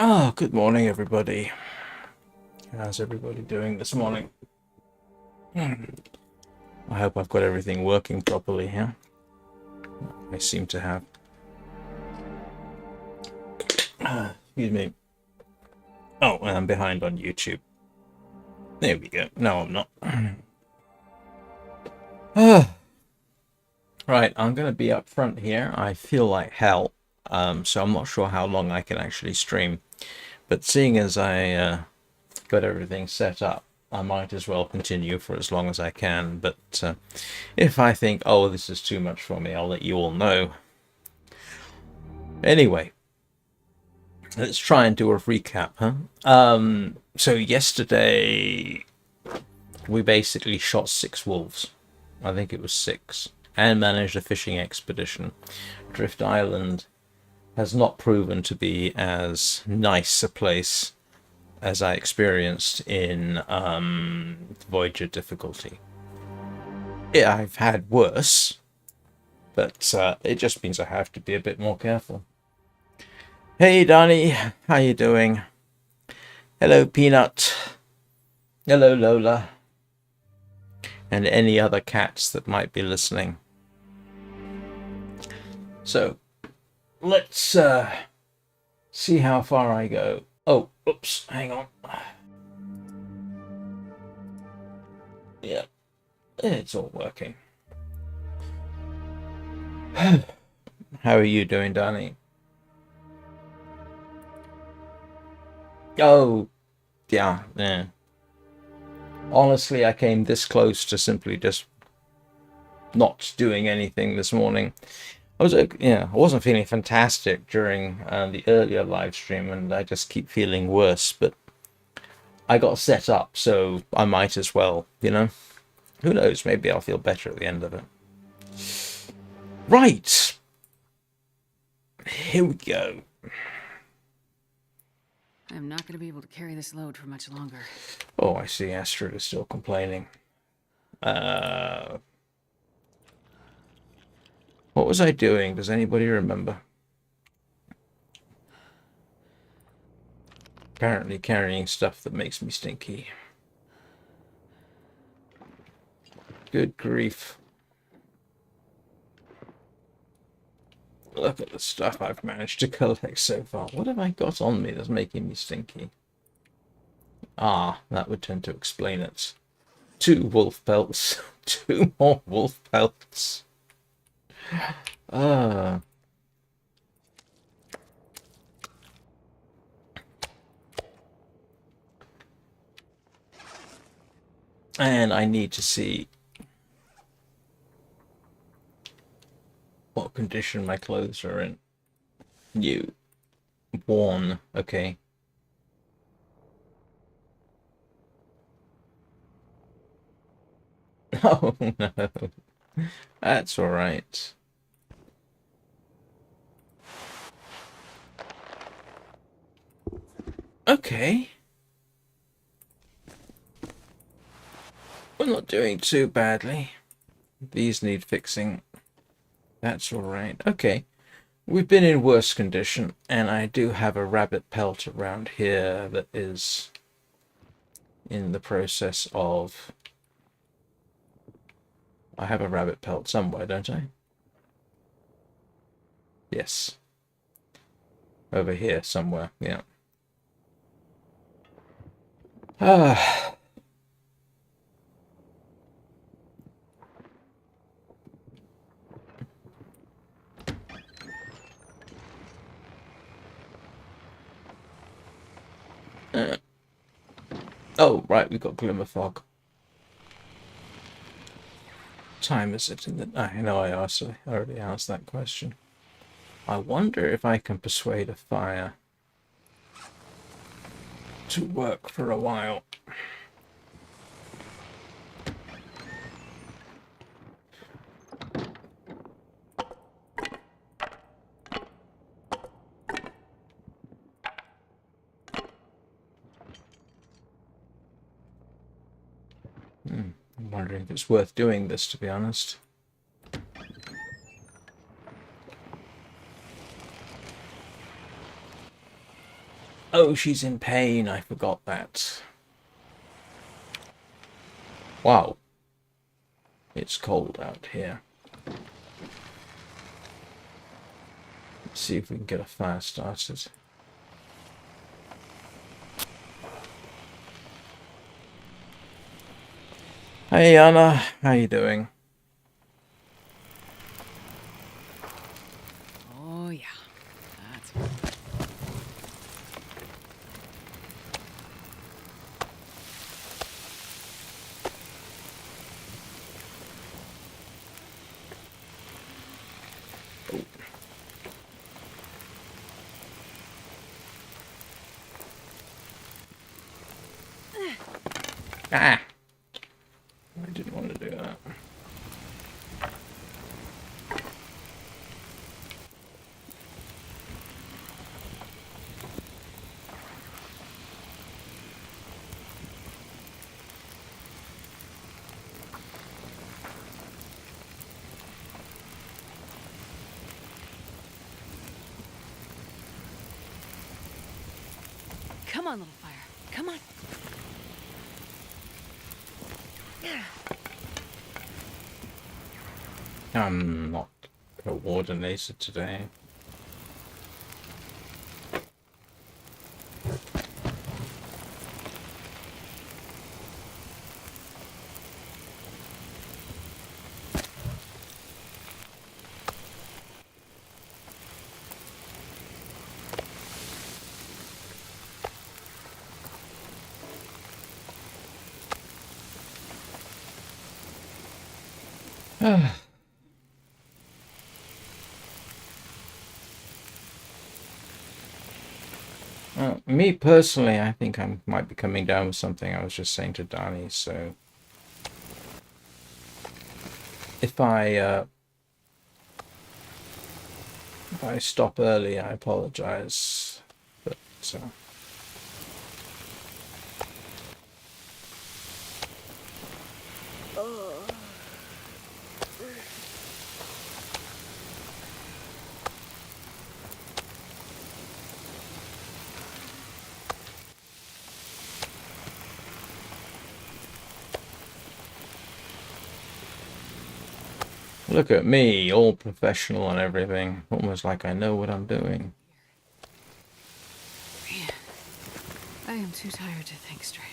Oh, good morning, everybody. How's everybody doing this morning? I hope I've got everything working properly here. I seem to have. Excuse me. Oh, and I'm behind on YouTube. There we go. No, I'm not. Right, I'm going to be up front here. I feel like hell, so I'm not sure how long I can actually stream. But seeing as I got everything set up, I might as well continue for as long as I can. But if I think, oh, this is too much for me, I'll let you all know. Anyway, let's try and do a recap, huh? So yesterday we basically shot 6 wolves. I think it was 6, and managed a fishing expedition. Drift Island has not proven to be as nice a place as I experienced in Voyager difficulty. Yeah, I've had worse, but it just means I have to be a bit more careful. Hey, Donnie, how you doing? Hello, Peanut. Hello, Lola. And any other cats that might be listening. So, let's see how far I go. Oh, oops, hang on. Yeah, it's all working. How are you doing, Danny? Oh, yeah. Honestly, I came this close to simply just not doing anything this morning. I wasn't feeling fantastic during the earlier live stream, and I just keep feeling worse. But I got set up, so I might as well, Who knows? Maybe I'll feel better at the end of it. Right. Here we go. I'm not going to be able to carry this load for much longer. Oh, I see. Astrid is still complaining. What was I doing? Does anybody remember? Apparently carrying stuff that makes me stinky. Good grief. Look at the stuff I've managed to collect so far. What have I got on me that's making me stinky? Ah, that would tend to explain it. 2 wolf pelts. 2 more wolf pelts. Ah. And I need to see what condition my clothes are in. New. Worn. Okay. Oh no. That's alright. Okay. We're not doing too badly. These need fixing. That's alright. Okay. We've been in worse condition, and I do have a rabbit pelt around here that is in the process of... I have a rabbit pelt somewhere, don't I? Yes. Over here somewhere, yeah. Ah. Oh, right, we've got glimmer fog. Time is it in the... I know I already asked that question. I wonder if I can persuade a fire to work for a while. I'm wondering if it's worth doing this, to be honest. Oh, she's in pain. I forgot that. Wow. It's cold out here. Let's see if we can get a fire started. Hey Anna, how you doing? Oh, yeah. That's Oh. Ah! I didn't want to do that. Come on, little fire. Come on. I'm not coordinated today. Me personally, I think I might be coming down with something I was just saying to Danny, so if I stop early, I apologize. But look at me, all professional and everything, almost like I know what I'm doing. Man, I am too tired to think straight.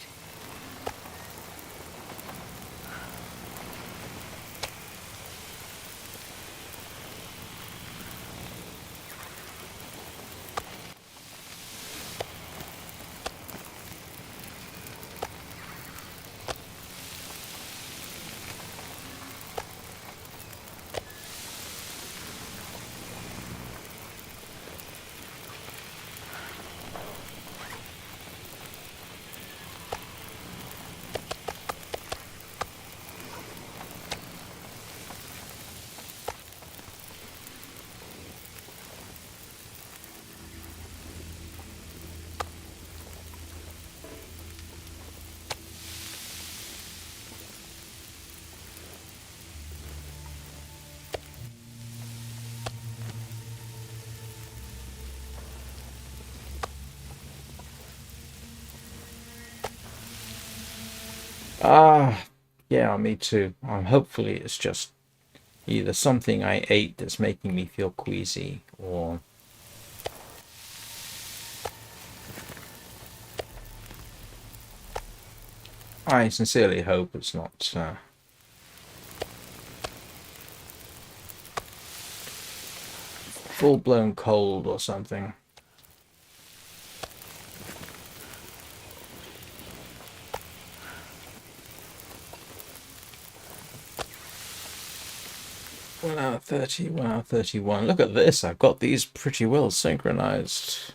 Yeah, me too. Hopefully it's just either something I ate that's making me feel queasy, or I sincerely hope it's not full-blown cold or something. One hour 30, 1 hour 31. Look at this. I've got these pretty well synchronized.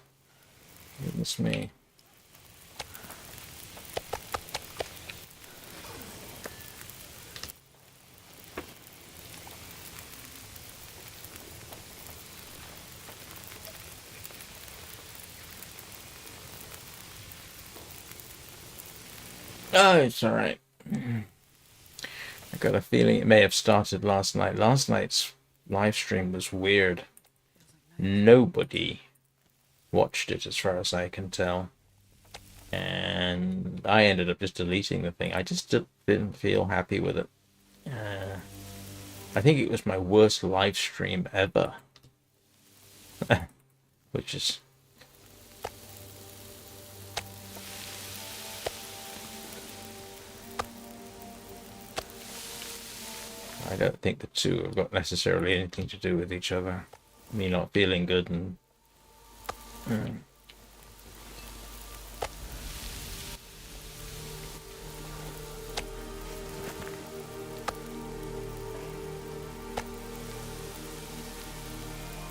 Goodness me. Oh, it's all right. I got a feeling it may have started last night. Last night's live stream was weird. Nobody watched it, as far as I can tell. And I ended up just deleting the thing. I just didn't feel happy with it. I think it was my worst live stream ever. Which is... I don't think the two have got necessarily anything to do with each other. Me not feeling good and...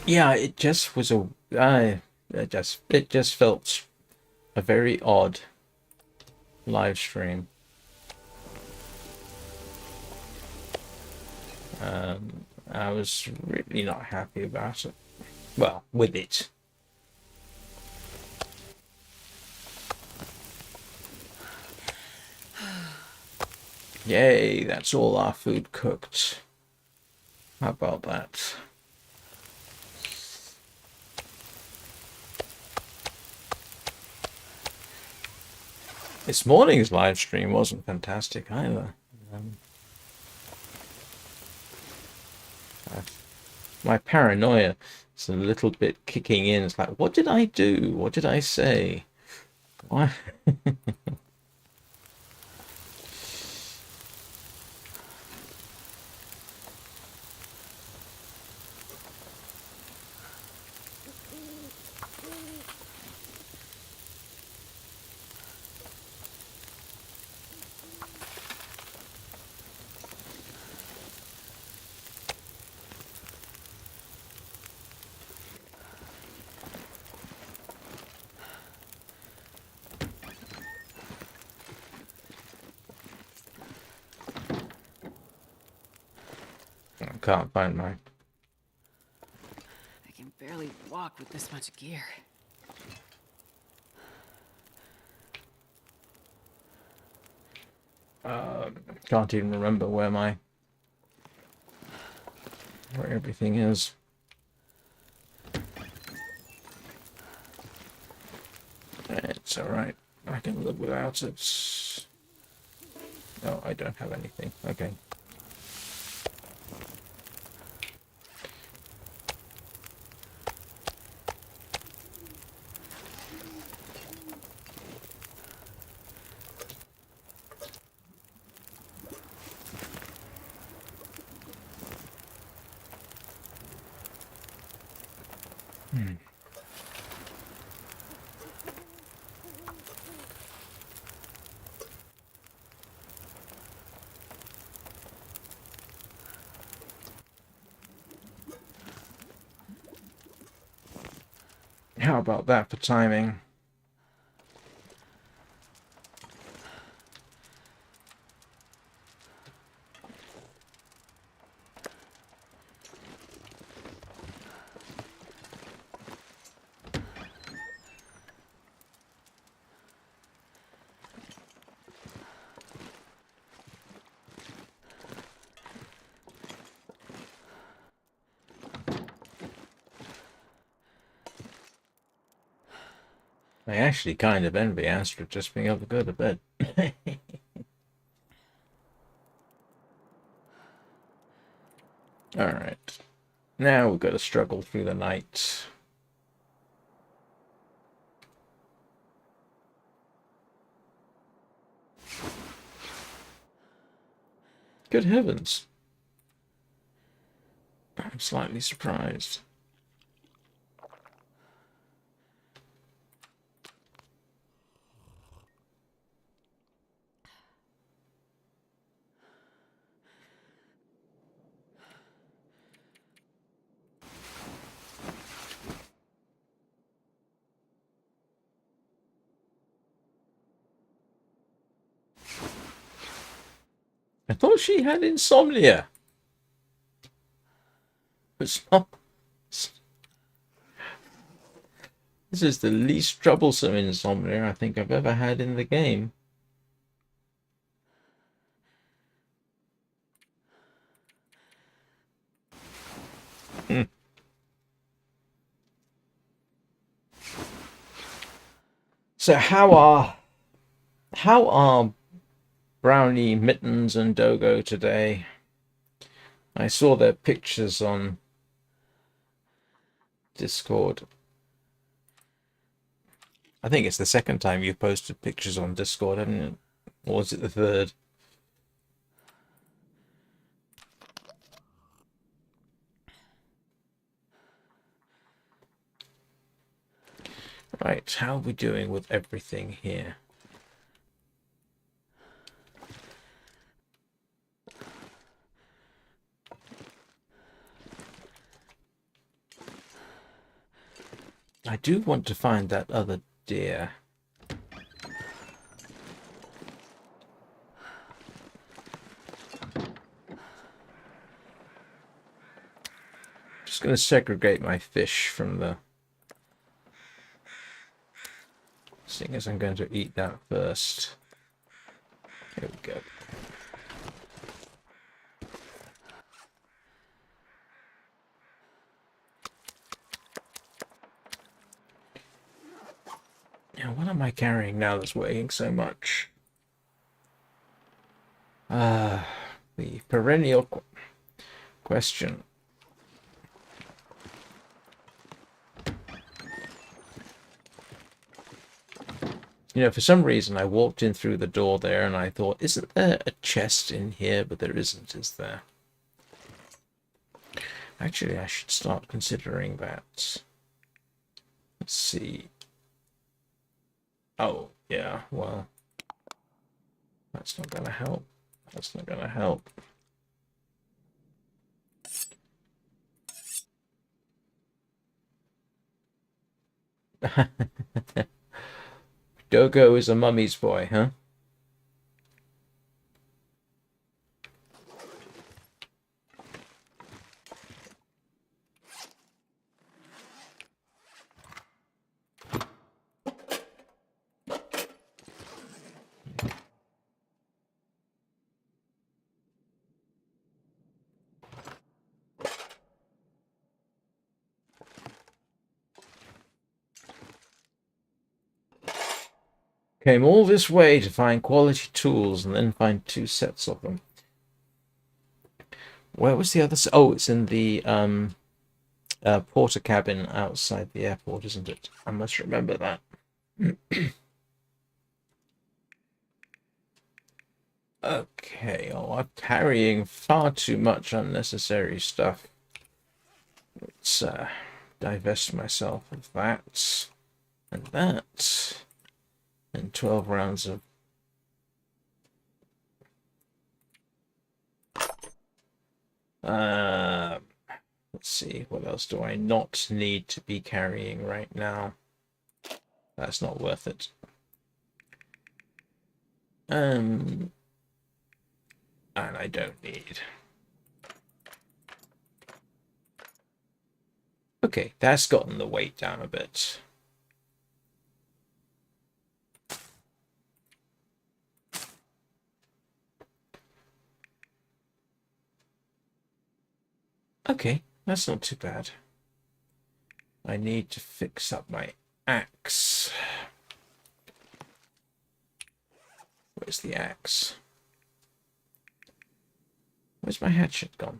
Yeah, it just was a... it just felt a very odd live stream. I was really not happy about it. Well, with it. Yay, that's all our food cooked. How about that? This morning's live stream wasn't fantastic either. My paranoia is a little bit kicking in. It's like, what did I do? What did I say? Why? I can't find my... I can barely walk with this much gear. Can't even remember where everything is. It's alright. I can live without it. No, I don't have anything. Okay. How about that for timing? I actually kind of envy Astrid just being able to go to bed. Alright. Now we've got to struggle through the night. Good heavens. I'm slightly surprised. I thought she had insomnia. It's not. This is the least troublesome insomnia I think I've ever had in the game. So how are Brownie, Mittens, and Dogo today? I saw their pictures on Discord. I think it's the second time you've posted pictures on Discord, haven't you? Or was it the third? Right, how are we doing with everything here? I do want to find that other deer. Just going to segregate my fish from the... Seeing as I'm going to eat that first. Here we go. Now, what am I carrying now that's weighing so much? The perennial question. You know, for some reason, I walked in through the door there and I thought, isn't there a chest in here? But there isn't, is there? Actually, I should start considering that. Let's see. Oh, yeah, well, that's not going to help. That's not going to help. Dogo is a mummy's boy, huh? Came all this way to find quality tools and then find 2 sets of them. Where was the other? Oh, it's in the porter cabin outside the airport, isn't it? I must remember that. Okay, oh, I'm carrying far too much unnecessary stuff. Let's divest myself of that and that. And 12 rounds of... let's see, what else do I not need to be carrying right now? That's not worth it. And I don't need. Okay, that's gotten the weight down a bit. Okay, that's not too bad. I need to fix up my axe. Where's the axe? Where's my hatchet gone?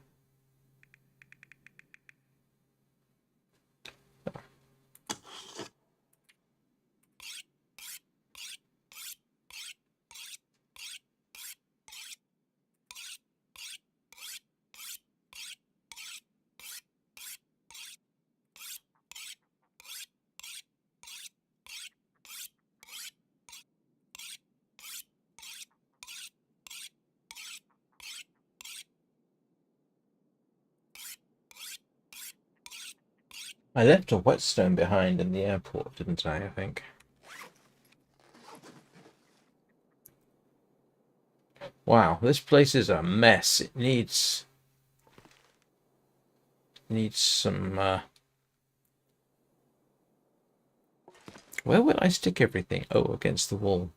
I left a whetstone behind in the airport, didn't I think. Wow, this place is a mess. It needs some where would I stick everything? Oh, against the wall.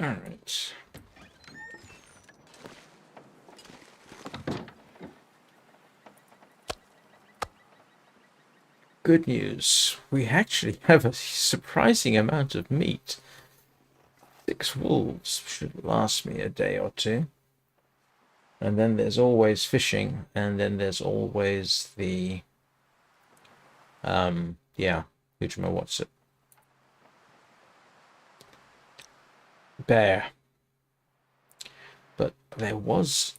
Alright. good news. We actually have a surprising amount of meat. 6 wolves should last me a day or two. And then there's always fishing, and then there's always the yeah, what's it? Bear. But there was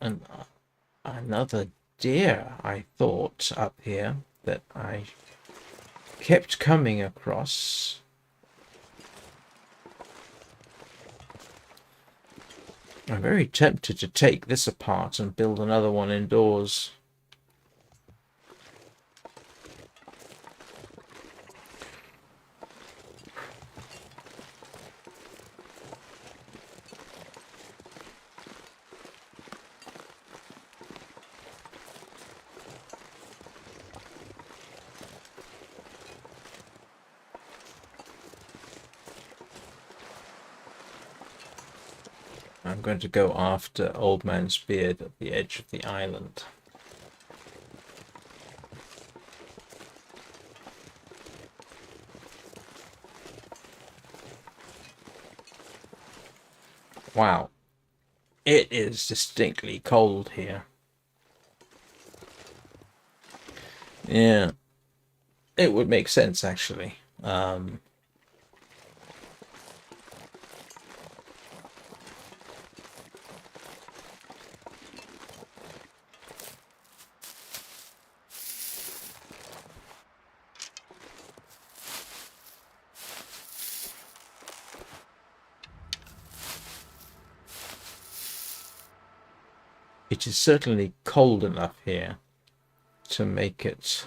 another deer, I thought, up here that I kept coming across. I'm very tempted to take this apart and build another one indoors. I'm going to go after Old Man's Beard at the edge of the island. Wow. It is distinctly cold here. Yeah. It would make sense, actually. It is certainly cold enough here to make it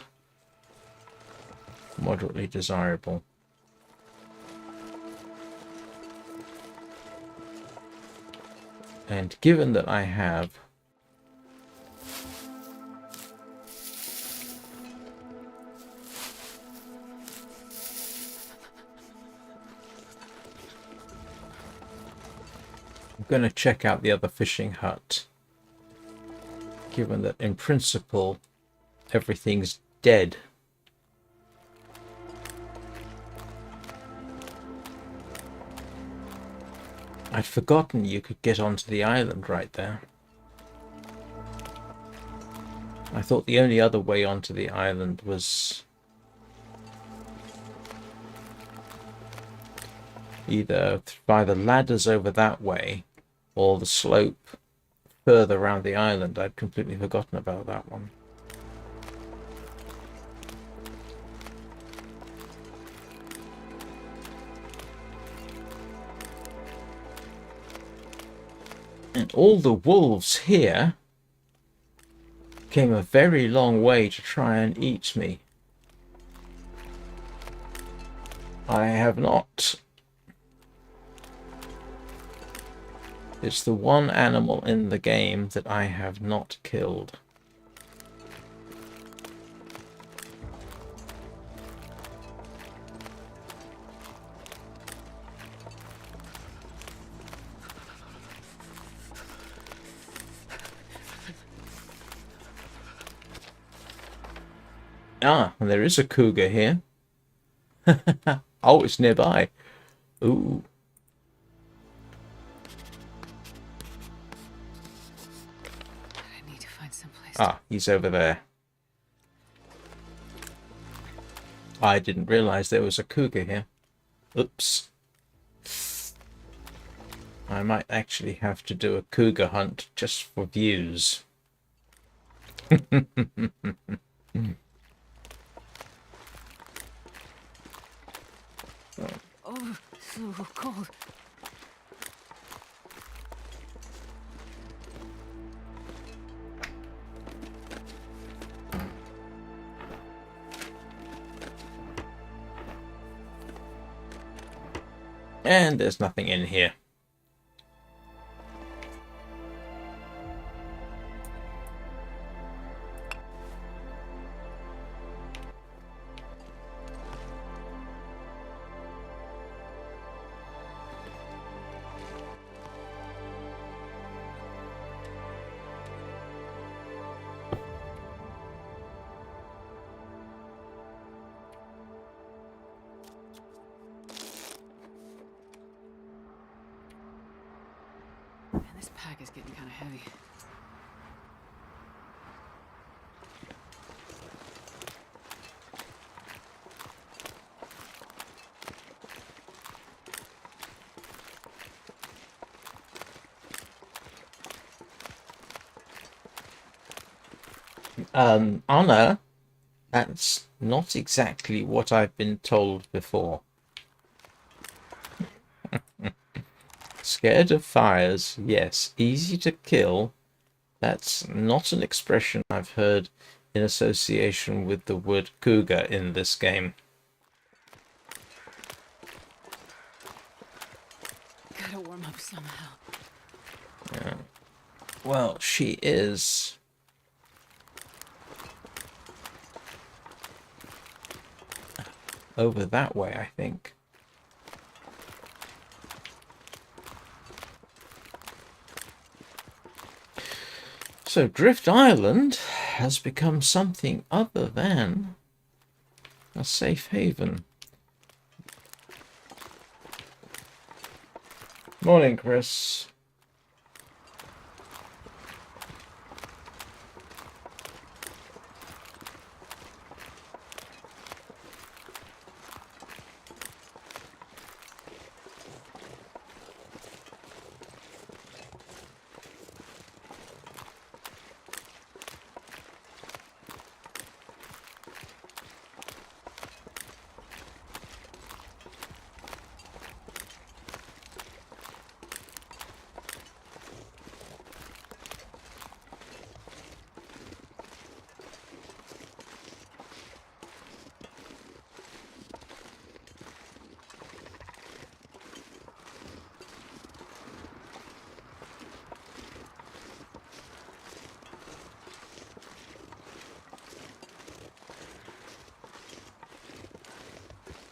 moderately desirable. And given that I have I'm going to check out the other fishing hut, given that in principle everything's dead. I'd forgotten you could get onto the island right there. I thought the only other way onto the island was either by the ladders over that way or the slope further around the island. I'd completely forgotten about that one. And all the wolves here came a very long way to try and eat me. I have not. It's the one animal in the game that I have not killed. Ah, and there is a cougar here. Oh, it's nearby. Ooh. I need to find someplace. Ah, he's over there. I didn't realize there was a cougar here. Oops. I might actually have to do a cougar hunt just for views. Oh, so cold. And there's nothing in here. Man, this pack is getting kind of heavy. Anna, that's not exactly what I've been told before. Scared of fires, yes. Easy to kill, that's not an expression I've heard in association with the word cougar in this game. Gotta warm up somehow. Yeah. Well, she is. Over that way, I think. So Drift Island has become something other than a safe haven. Morning, Chris.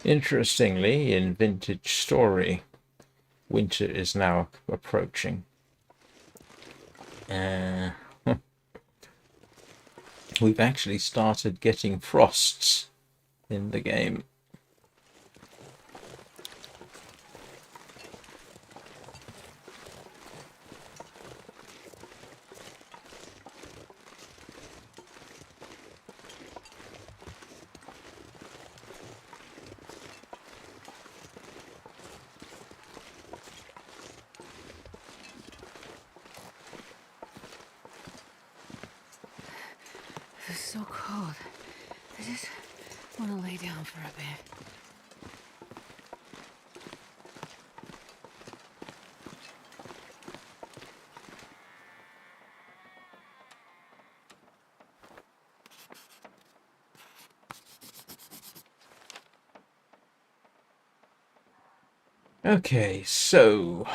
Interestingly, in Vintage Story, winter is now approaching. We've actually started getting frosts in the game. This is so cold. I just want to lay down for a bit. Okay, so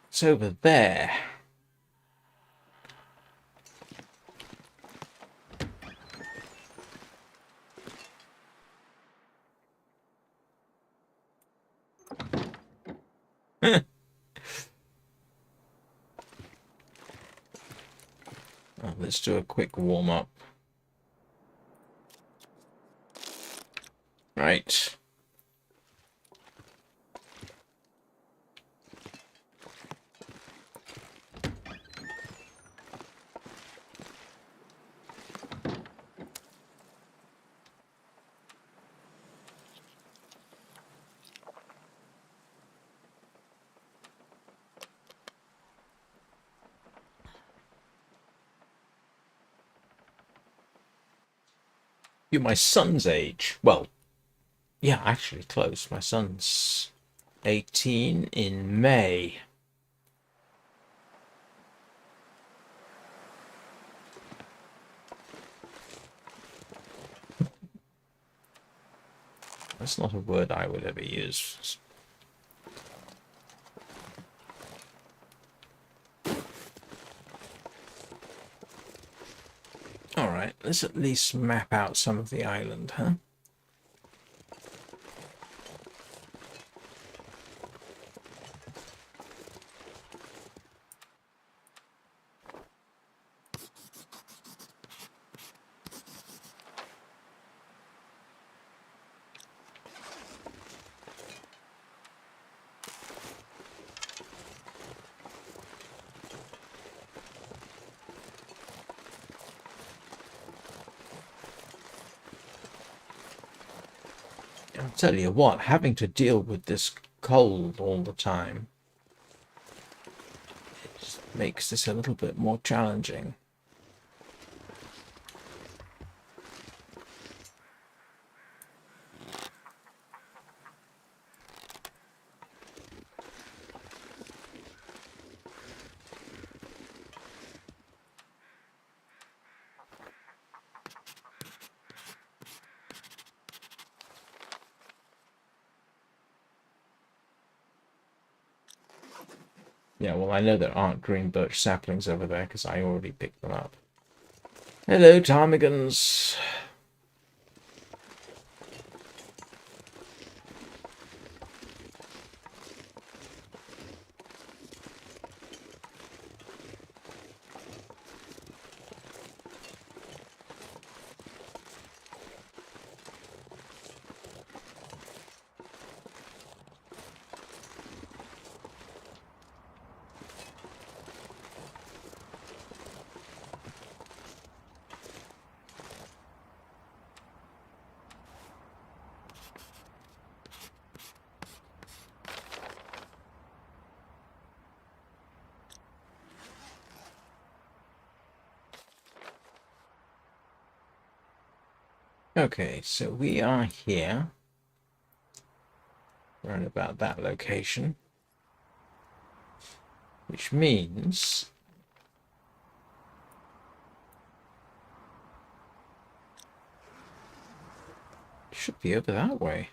it's over there. Oh, let's do a quick warm up. Right. You're my son's age. Well, yeah, actually close. My son's 18 in May. That's not a word I would ever use. Alright, let's at least map out some of the island, huh? I'll tell you what, having to deal with this cold all the time, it just makes this a little bit more challenging. Yeah, well, I know there aren't green birch saplings over there because I already picked them up. Hello, ptarmigans. Okay, so we are here. Around about that location. Which means it should be over that way.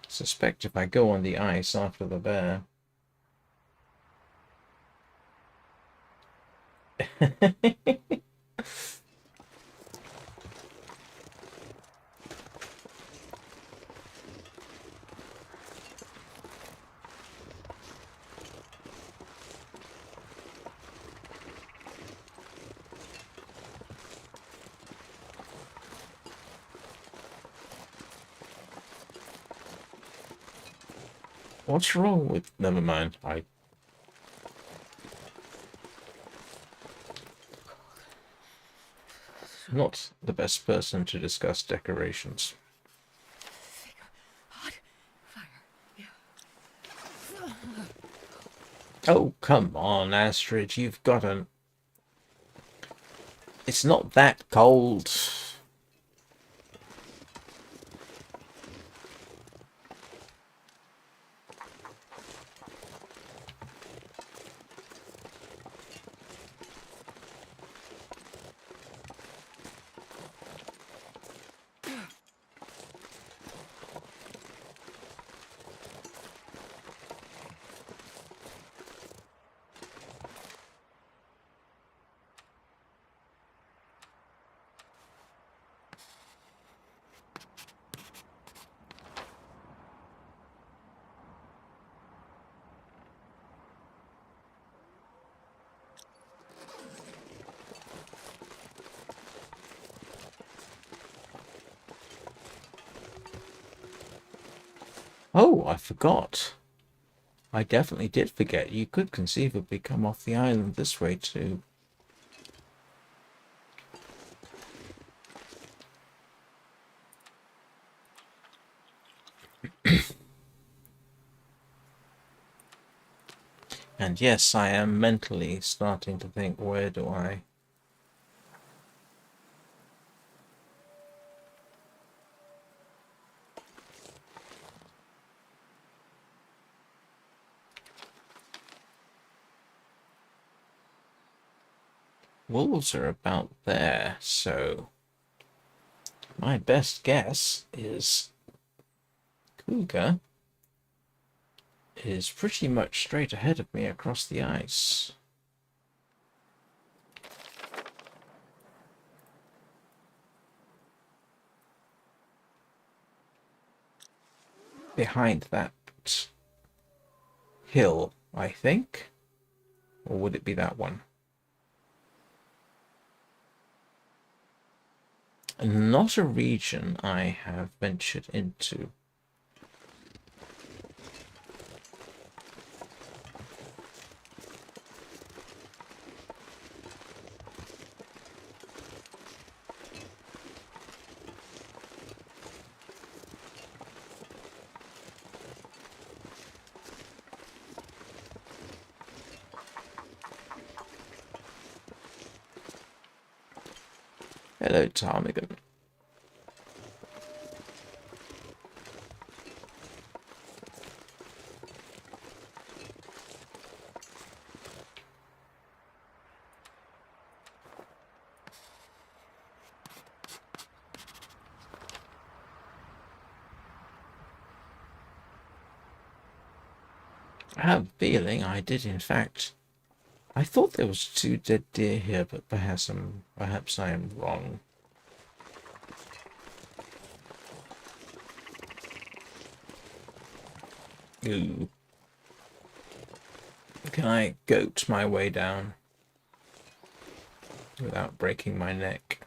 Suspect if I go on the ice after the bear. What's wrong with... Never mind. I'm not the best person to discuss decorations. Hot fire. Yeah. Oh, come on, Astrid. You've got an... It's not that cold. Oh, I forgot. I definitely did forget. You could conceivably come off the island this way too. And yes, I am mentally starting to think, where do I... Wolves are about there, so my best guess is Cougar is pretty much straight ahead of me across the ice. Behind that hill, I think. Or would it be that one? Not a region I have ventured into. Hello, ptarmigan. I have a feeling I did, in fact. I thought there was 2 dead deer here, but perhaps I am wrong. Ooh. Can I goat my way down without breaking my neck?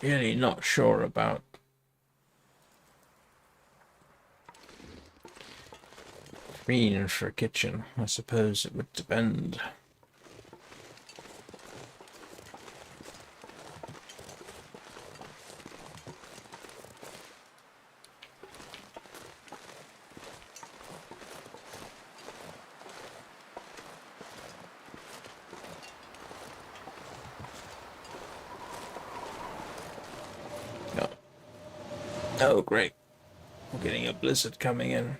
Really not sure about green for a kitchen. I suppose it would depend. No. Oh, great. We're getting a blizzard coming in.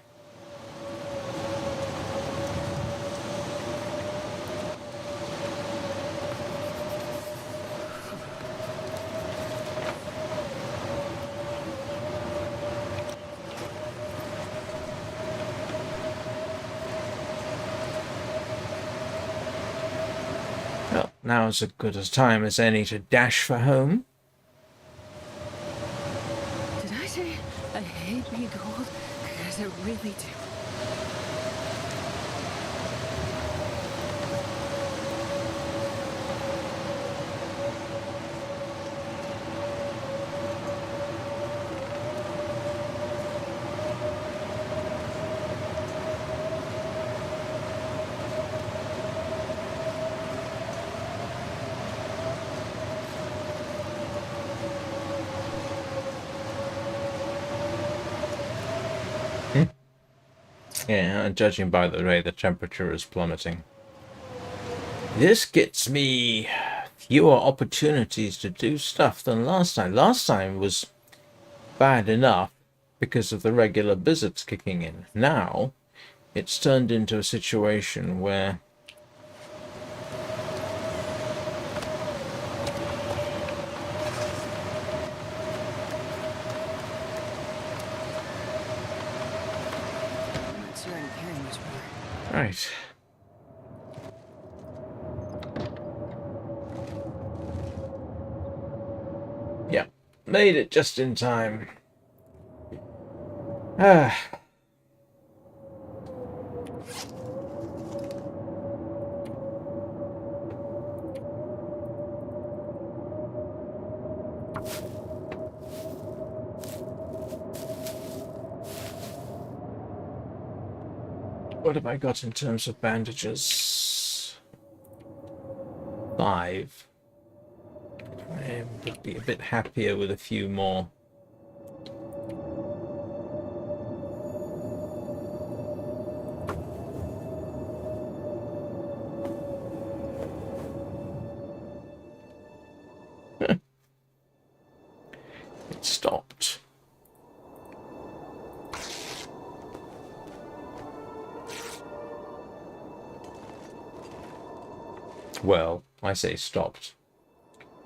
Well, now is as good a time as any to dash for home. Did I say I hate being cold? Because I really do. Yeah, and judging by the way the temperature is plummeting. This gets me fewer opportunities to do stuff than last time. Last time was bad enough because of the regular blizzards kicking in. Now, it's turned into a situation where I'm not sure I'm caring much more. right. Yeah, made it just in time. Ah. What have I got in terms of bandages? 5. I would be a bit happier with a few more. It stopped. Well, I say stopped.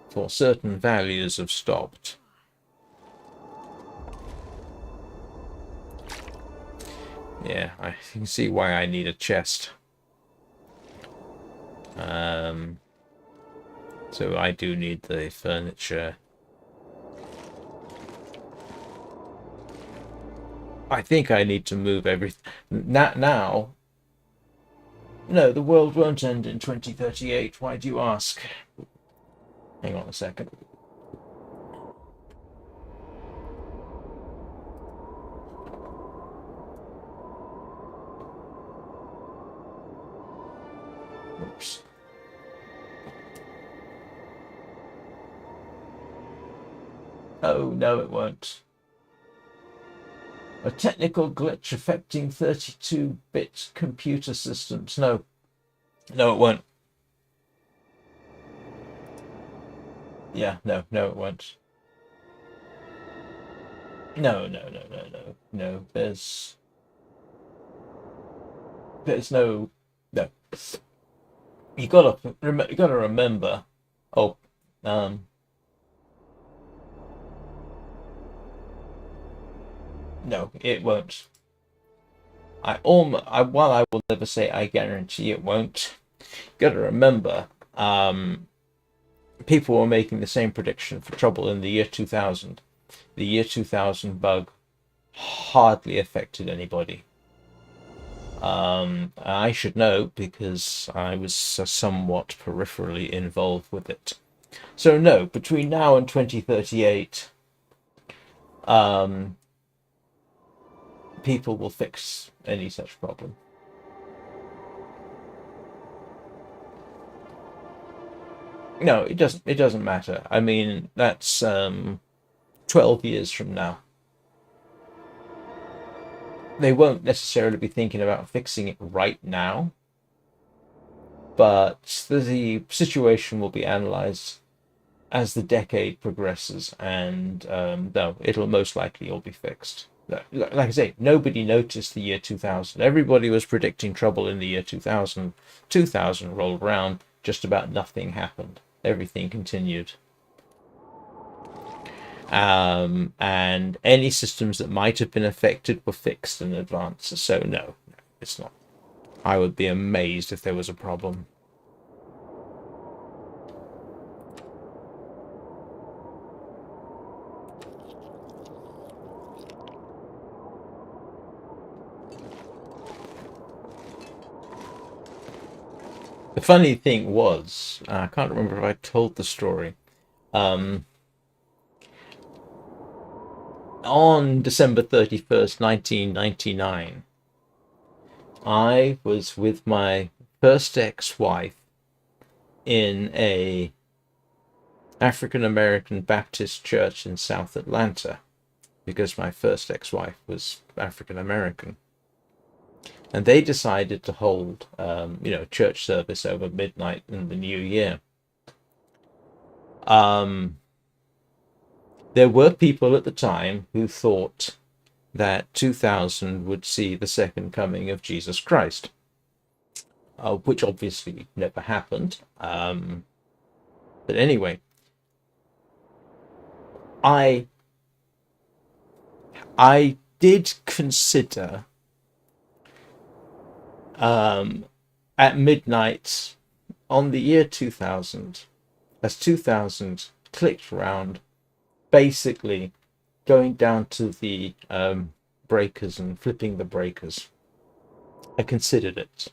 For certain values have stopped. Yeah, I can see why I need a chest. So I do need the furniture. I think I need to move everything. Now, no, the world won't end in 2038. Why do you ask? Hang on a second. Oops. Oh, no, it won't. A technical glitch affecting 32-bit computer systems. No, no, it won't. Yeah, no, it won't. No. There's no. You gotta remember. Oh, um, no, it won't. While I will never say I guarantee it won't, you gotta remember. People were making the same prediction for trouble in the year 2000. The year 2000 bug hardly affected anybody. I should know because I was somewhat peripherally involved with it. So no, between now and 2038, um, people will fix any such problem. No, it doesn't. It doesn't matter. I mean, that's 12 years from now. They won't necessarily be thinking about fixing it right now, but the situation will be analyzed as the decade progresses, and no, it'll most likely all be fixed. Like I say, nobody noticed the year 2000. Everybody was predicting trouble in the year 2000. 2000 rolled around, just about nothing happened. Everything continued. And any systems that might have been affected were fixed in advance. So no, it's not. I would be amazed if there was a problem. The funny thing was, I can't remember if I told the story. Um, on December 31st, 1999, I was with my first ex-wife in a African American Baptist church in South Atlanta, because my first ex-wife was African American. And they decided to hold, church service over midnight in the new year. There were people at the time who thought that 2000 would see the second coming of Jesus Christ, which obviously never happened. But anyway, I did consider at midnight on the year 2000, as 2000 clicked round, basically going down to the breakers and flipping the breakers. I considered it.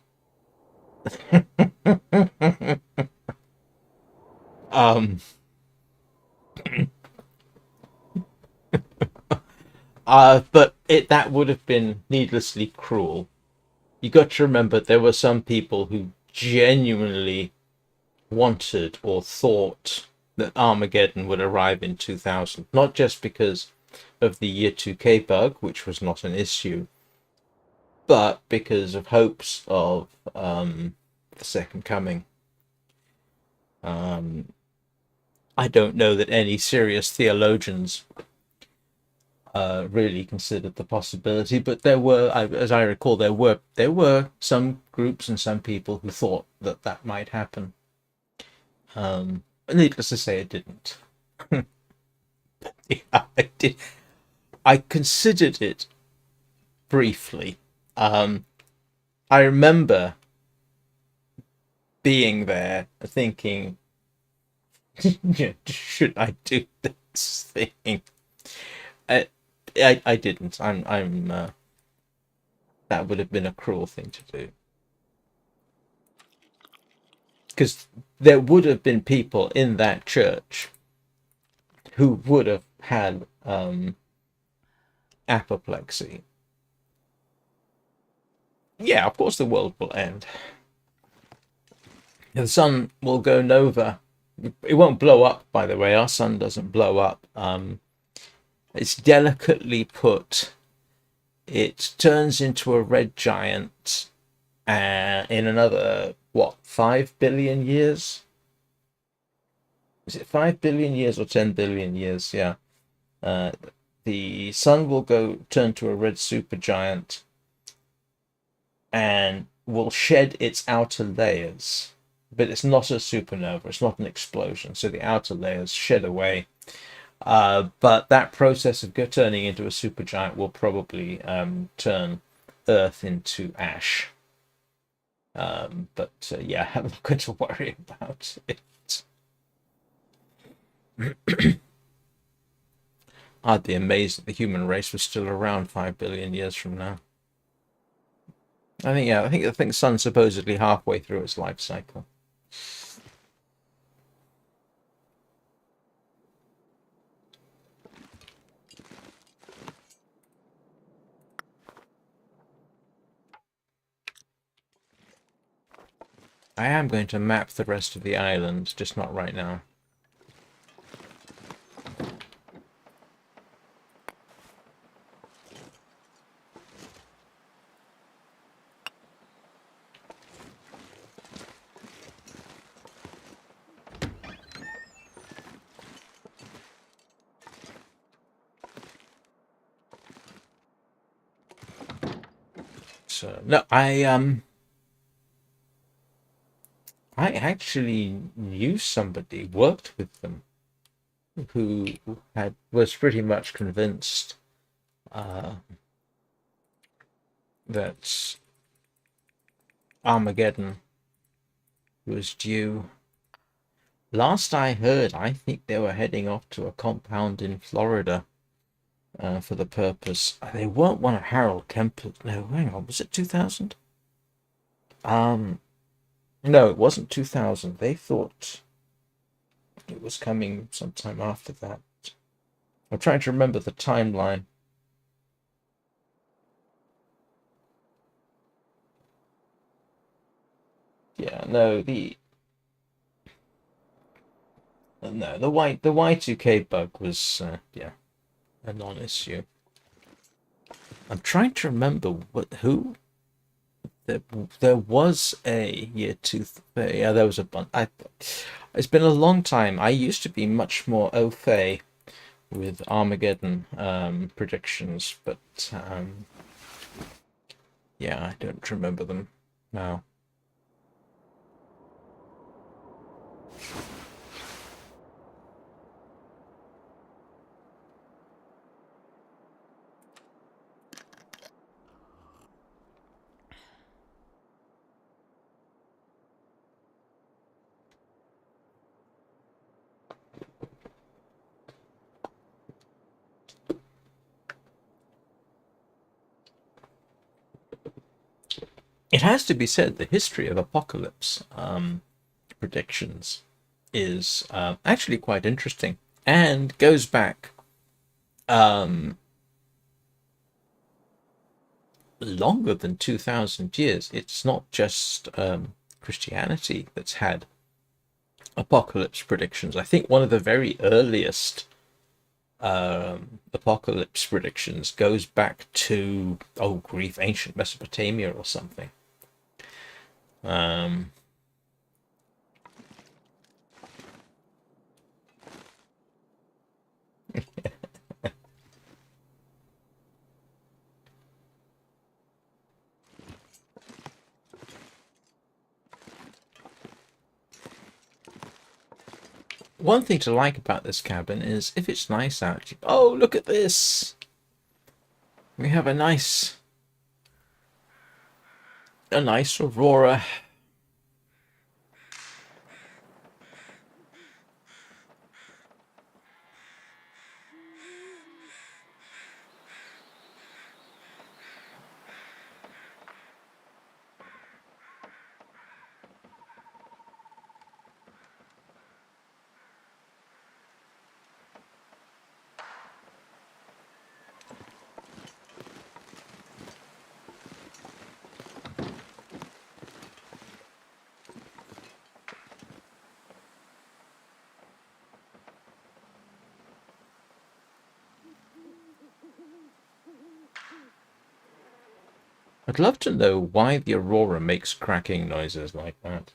um, but that would have been needlessly cruel. You got to remember there were some people who genuinely wanted or thought that Armageddon would arrive in 2000, not just because of the year 2K bug, which was not an issue, but because of hopes of the second coming. I don't know that any serious theologians really considered the possibility, but there were, as I recall, there were some groups and some people who thought that that might happen. Needless to say, it didn't. Yeah, I did. I considered it briefly. I remember being there, thinking, should I do this thing? I didn't. That would have been a cruel thing to do. Because there would have been people in that church who would have had apoplexy. Yeah, of course the world will end. The sun will go nova. It won't blow up, by the way. Our sun doesn't blow up. It's delicately put it turns into a red giant in another, what, 5 billion years? Is it 5 billion years or 10 billion years? Yeah. Uh, the sun will turn to a red supergiant and will shed its outer layers. But it's not a supernova, it's not an explosion, so the outer layers shed away. But that process of turning into a supergiant will probably turn Earth into ash. But yeah, I'm not going to worry about it. I'd be amazed if the human race was still around 5 billion years from now. I think the sun's supposedly halfway through its life cycle. I am going to map the rest of the island, just not right now. So no, I actually knew somebody, worked with them, who was pretty much convinced uh, that Armageddon was due. Last I heard, I think they were heading off to a compound in Florida for the purpose. They weren't one of Harold Kemper's. No, hang on, was it 2000? Um, no, it wasn't 2000. They thought it was coming sometime after that. I'm trying to remember the timeline. Yeah, no, the Y2K bug was yeah, a non-issue. I'm trying to remember who there was a year two. Yeah, there was a bunch. It's been a long time. I used to be much more au fait with Armageddon predictions, but yeah, I don't remember them now. It has to be said the history of apocalypse predictions is actually quite interesting and goes back um, longer than 2,000 years. It's not just Christianity that's had apocalypse predictions. I think one of the very earliest apocalypse predictions goes back to, oh grief, ancient Mesopotamia or something. Um, One thing to like about this cabin is if it's nice out, oh, look at this. We have a nice aurora. I'd love to know why the Aurora makes cracking noises like that.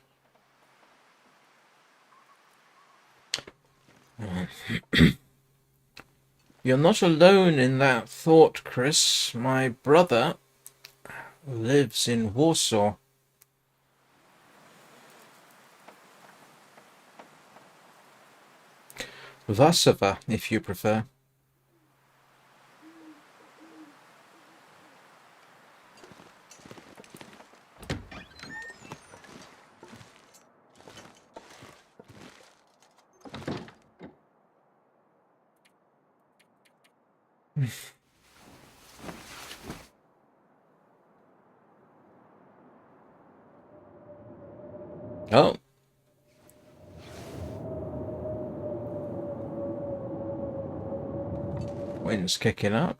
You're not alone in that thought, Chris. My brother lives in Warsaw. Varsova, if you prefer. Oh. Wind's kicking up.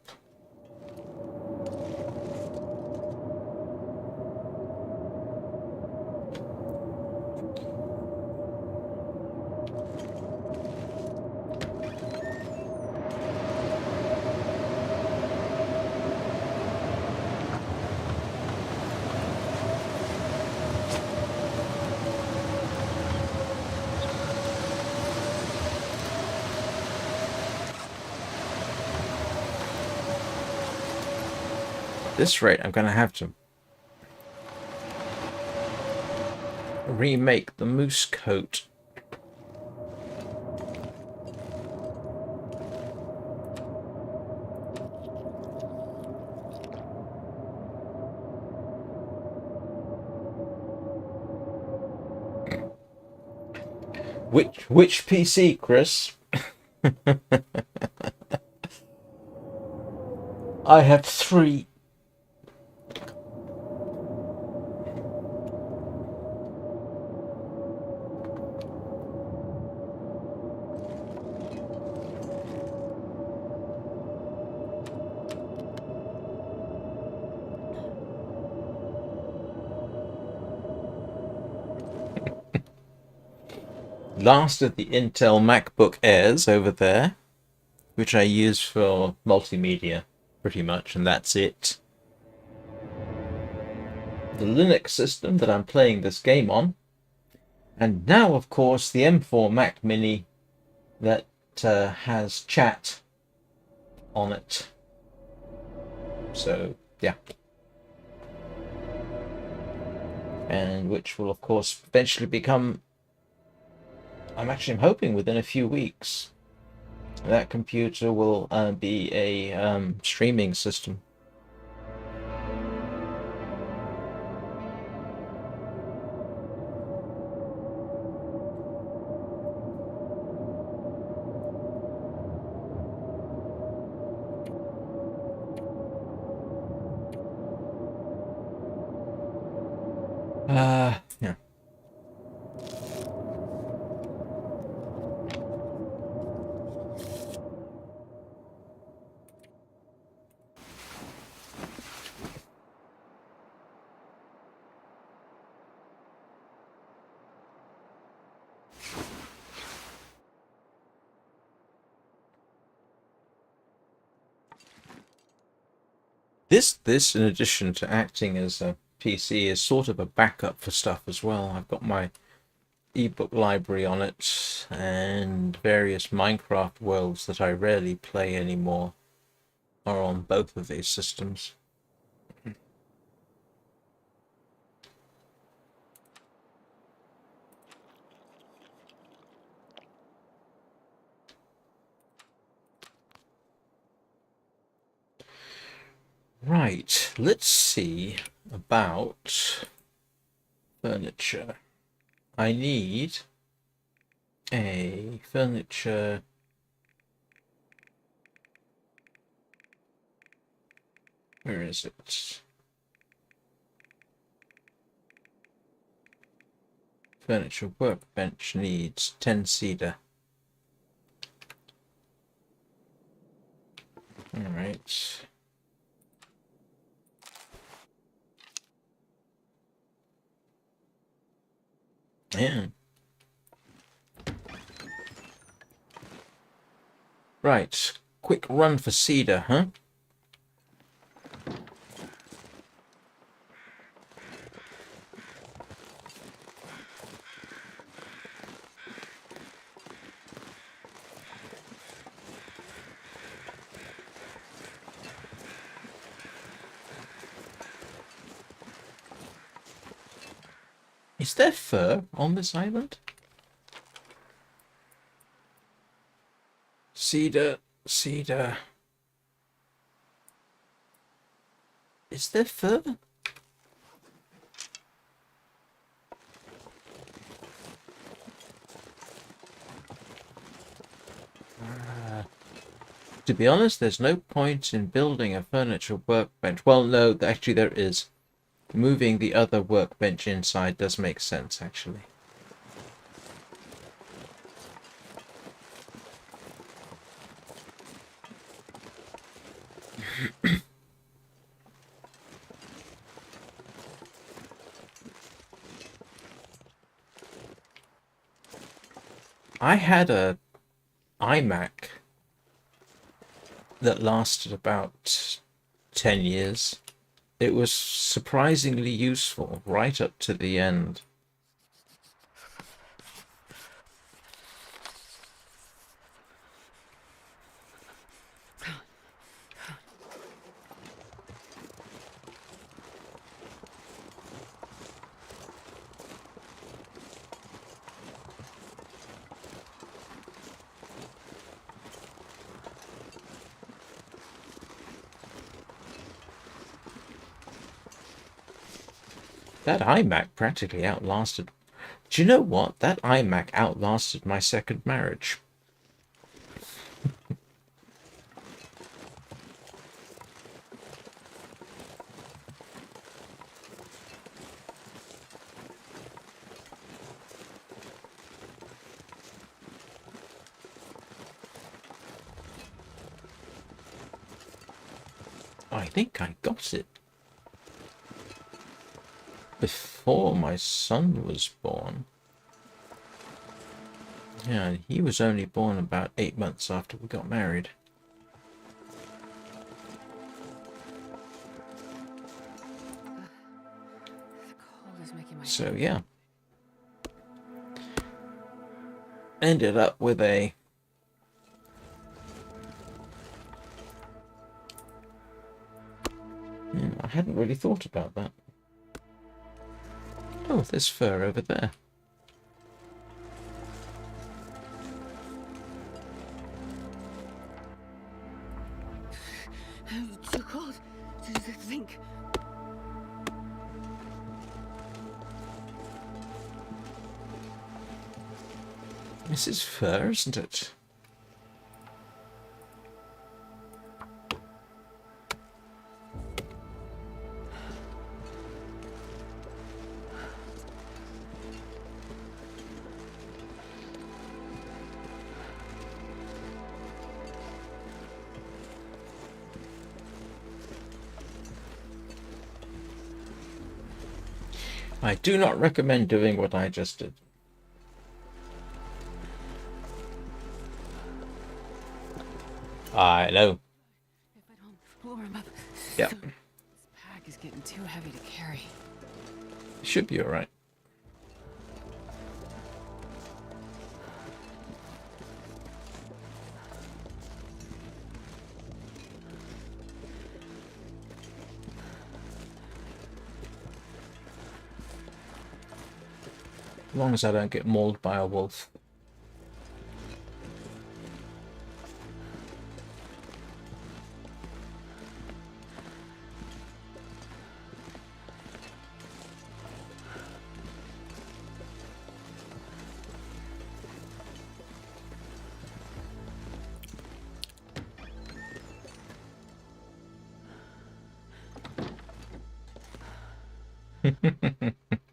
At this rate, I'm going to have to remake the moose coat. Which PC, Chris? I have 3. Last of the Intel MacBook Airs over there, which I use for multimedia pretty much, and that's it. The Linux system that I'm playing this game on, and now, of course, the M4 Mac Mini that has chat on it. So, yeah. And which will, of course, eventually become, I'm hoping within a few weeks, that computer will be a streaming system. Yeah. This in addition to acting as a PC is sort of a backup for stuff as well. I've got my ebook library on it and various Minecraft worlds that I rarely play anymore are on both of these systems. Right, let's see about furniture. I need a furniture. Where is it? Furniture workbench needs 10 cedar. Alright. Yeah. Right. Quick run for cedar, huh? Is there fur on this island? Cedar, cedar. Is there fur? To be honest, there's no point in building a furniture workbench. Well, no, actually there is. Moving the other workbench inside does make sense, actually. I had a iMac that lasted about 10 years. It was surprisingly useful right up to the end. That iMac practically outlasted. Do you know what? That iMac outlasted my second marriage. I think I got it before my son was born. Yeah, he was only born about 8 months after we got married. The cold is making my So yeah, ended up with a I hadn't really thought about that. Oh, there's fur over there. too cold to think. This is fur, isn't it? I do not recommend doing what I just did. I know. If I don't warm up, Yep. this pack is getting too heavy to carry. Should be alright. As long as I don't get mauled by a wolf.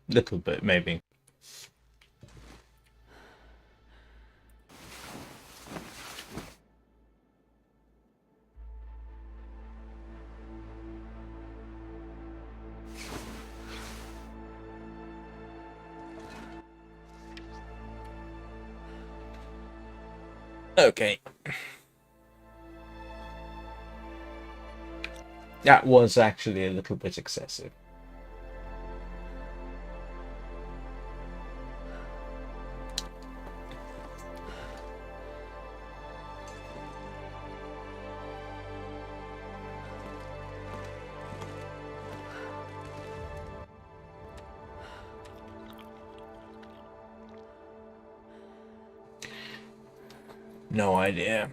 Little bit, maybe. Okay. That was actually a little bit excessive. No idea.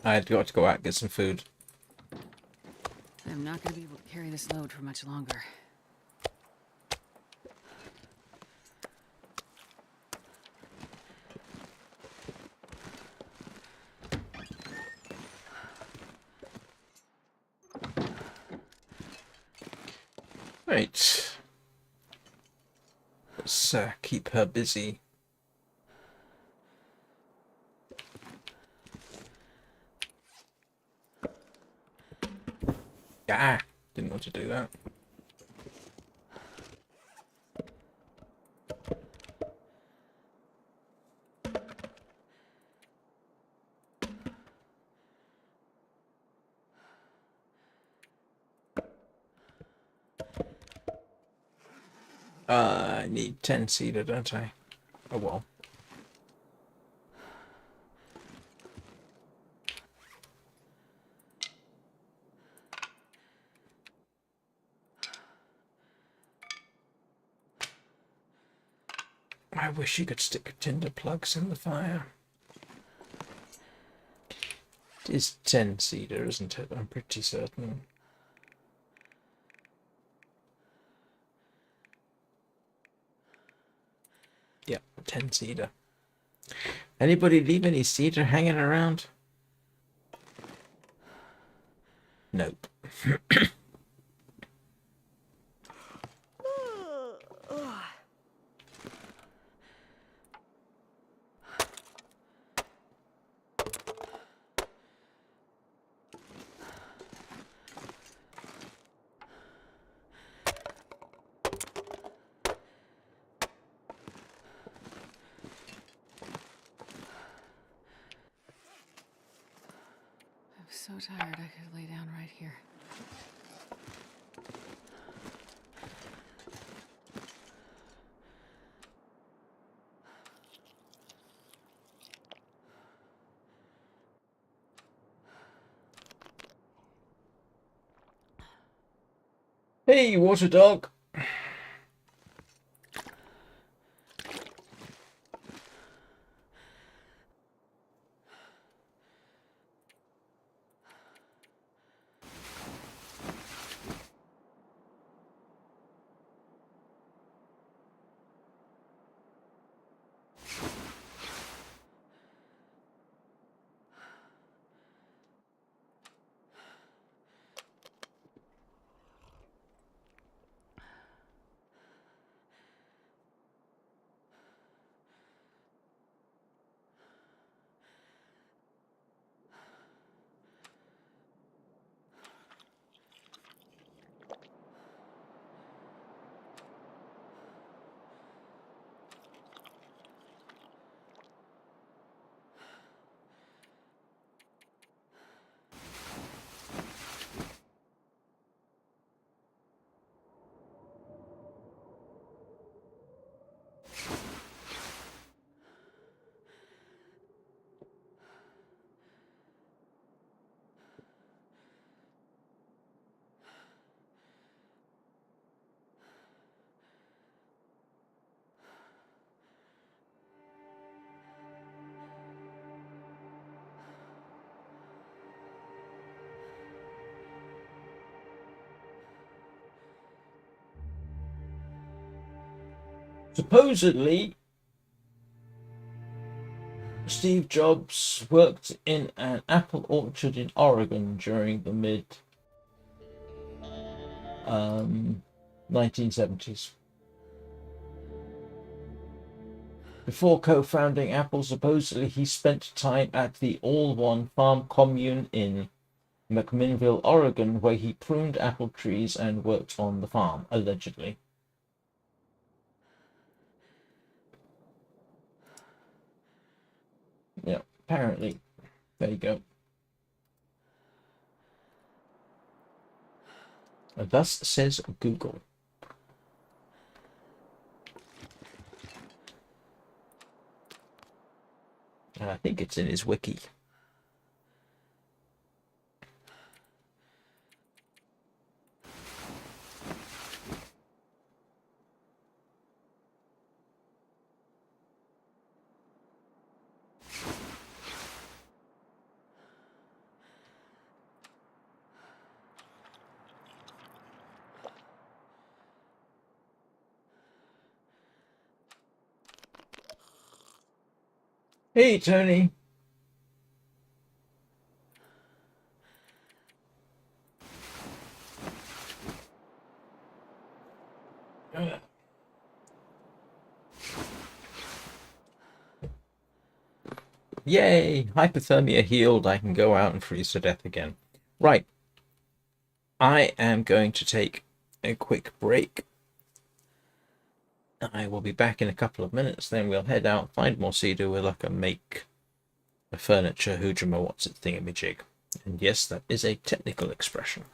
I had got to go out and get some food. I'm not gonna be able to carry this load for much longer. Right. Let's keep her busy. Ah, didn't want to do that. I need 10 cedar, don't I? Oh well. I wish you could stick tinder plugs in the fire. It is 10 cedar, isn't it? I'm pretty certain. Yep, 10 cedar. Anybody leave any cedar hanging around? Nope. I'm so tired I could lay down right here. Hey, water dog. Supposedly, Steve Jobs worked in an apple orchard in Oregon during the mid 1970s. Before co-founding Apple, supposedly he spent time at the All One Farm Commune in McMinnville, Oregon, where he pruned apple trees and worked on the farm, allegedly. Yeah, apparently. There you go. Thus says Google. And I think it's in his wiki. Hey, Tony. Yay! Hypothermia healed. I can go out and freeze to death again. Right. I am going to take a quick break. I will be back in a couple of minutes. Then we'll head out, find more cedar. We'll like a make a furniture hoojama what's it thingamajig. And yes, that is a technical expression.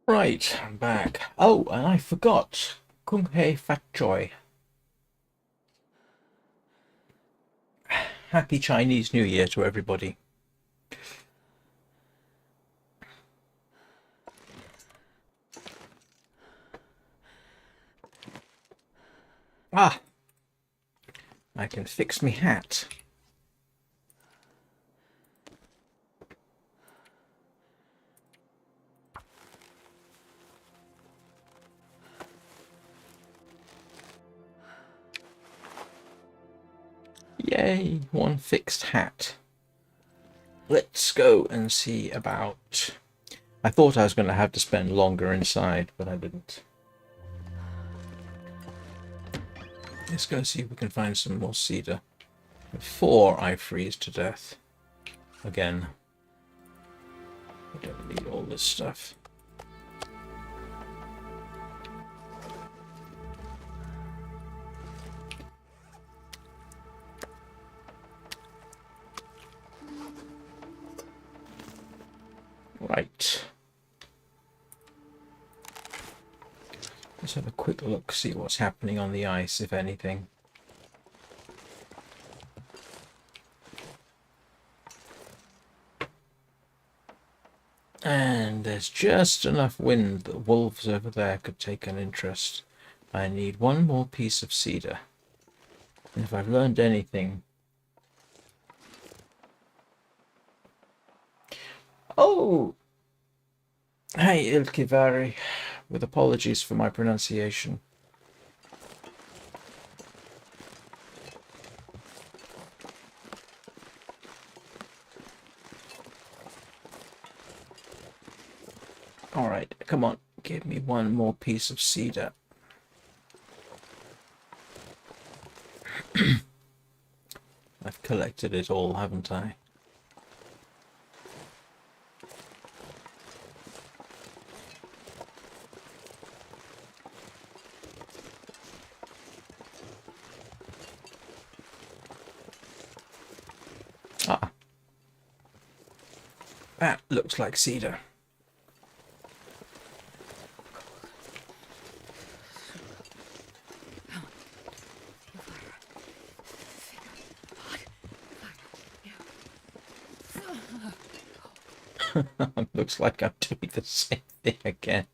Right, I'm back. Oh, and I forgot. Kung Hei Fat Joy. Happy Chinese New Year to everybody. Ah, I can fix me hat. Yay, one fixed hat. Let's go and see about... I thought I was going to have to spend longer inside, but I didn't. Let's go see if we can find some more cedar before I freeze to death. Again. I don't need all this stuff. Right. Let's have a quick look, see what's happening on the ice, if anything. And there's just enough wind that wolves over there could take an interest. I need one more piece of cedar. And if I've learned anything... Oh! Hey, Ilkivari. With apologies for my pronunciation. Alright, come on. Give me one more piece of cedar. I've collected it all, haven't I? Ah. That looks like cedar. Looks like I'm doing the same thing again.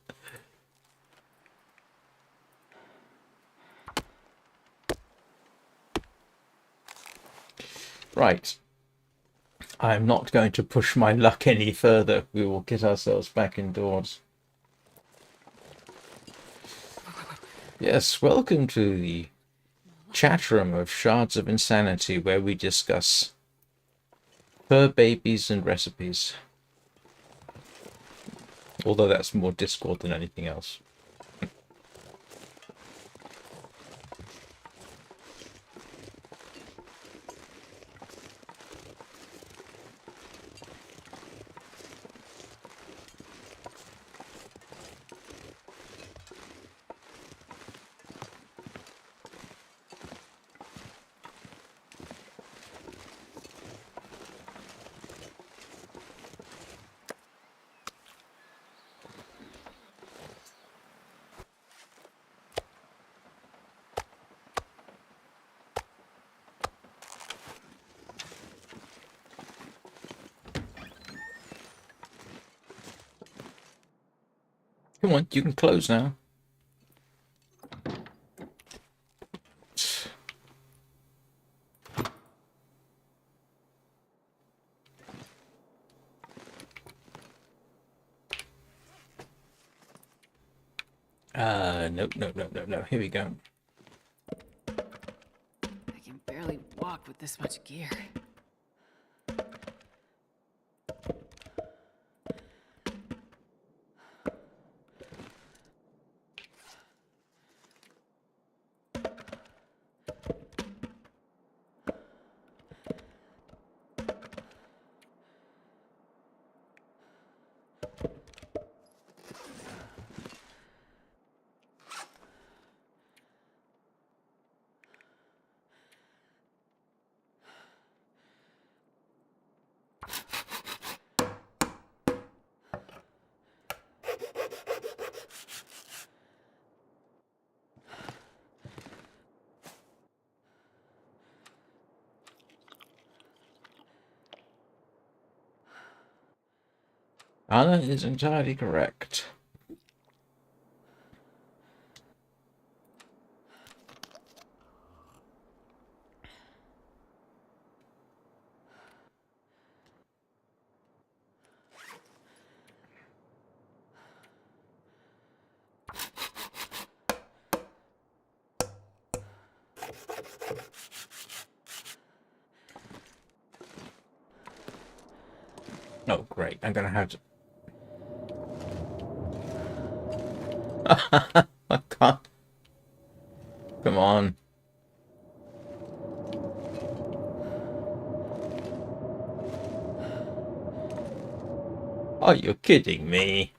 Right. I'm not going to push my luck any further. We will get ourselves back indoors. Yes, welcome to the chat room of Shards of Insanity, where we discuss fur babies and recipes. Although that's more Discord than anything else. Come on, you can close now. No. Here we go. I can barely walk with this much gear. Anna is entirely correct. Oh, great. I'm going to have to... I can't. Come on. Are you kidding me?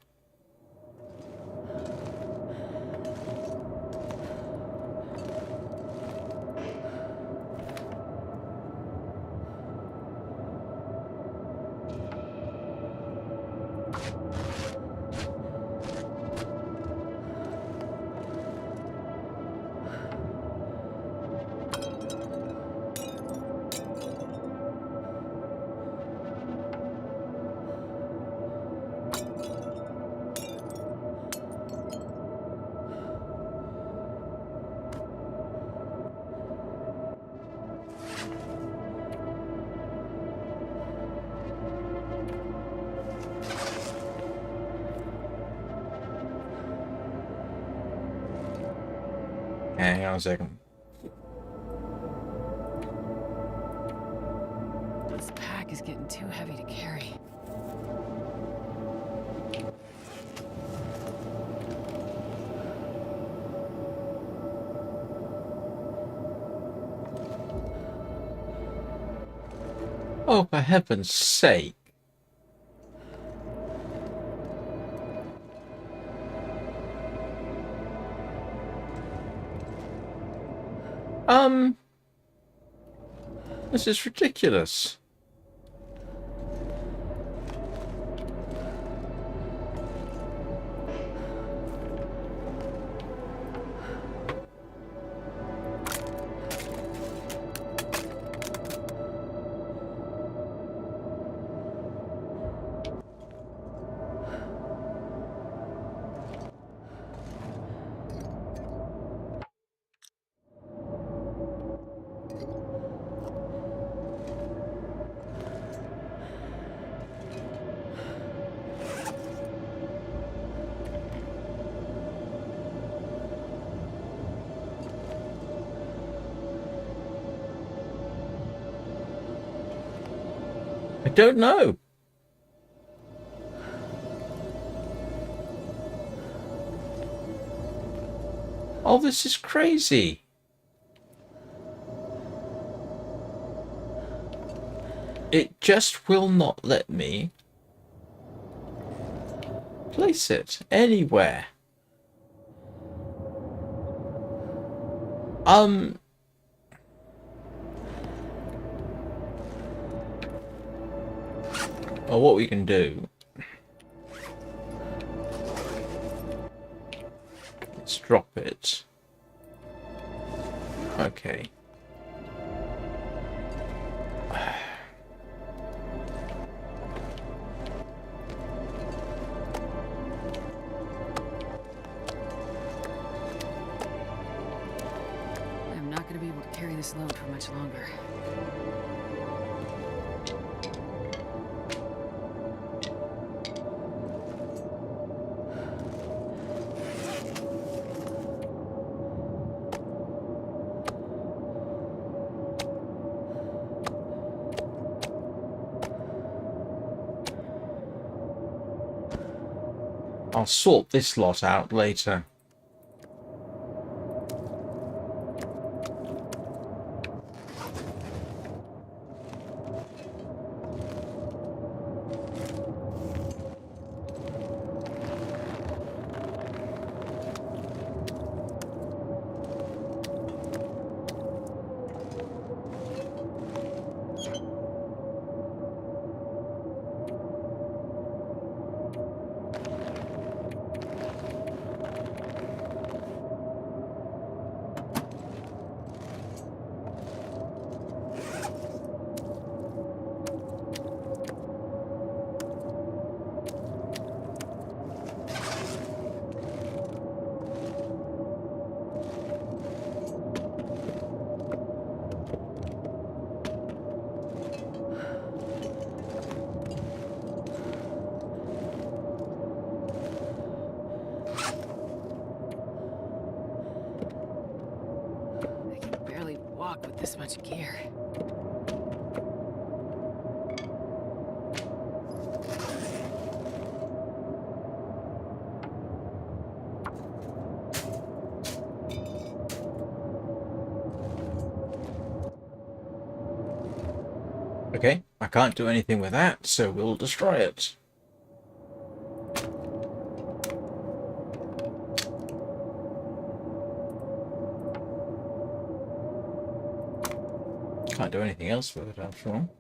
Hang on a second. This pack is getting too heavy to carry. Oh, for heaven's sake. This is ridiculous. I don't know. Oh, this is crazy. It just will not let me place it anywhere. Well, what we can do, let's drop it. Okay. I'm not gonna be able to carry this load for much longer. I'll sort this lot out later. I can barely walk with this much gear. Okay, I can't do anything with that, so we'll destroy it. Can't do anything else with it after all.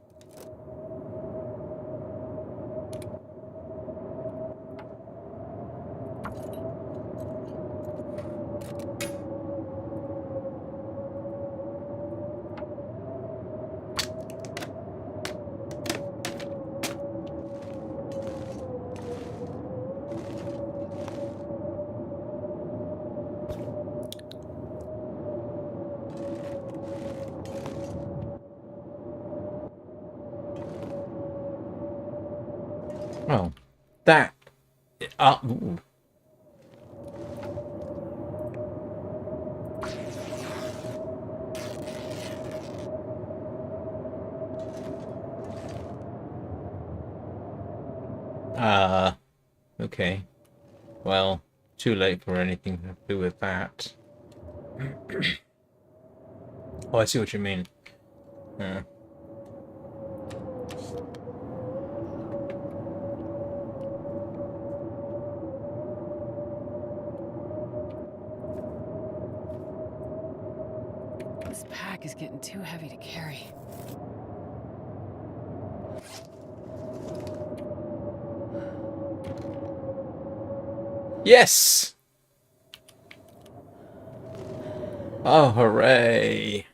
Well, that... ooh. Okay. Well, too late for anything to do with that. Oh, I see what you mean. Yeah. This pack is getting too heavy to carry. Yes! Oh, hooray!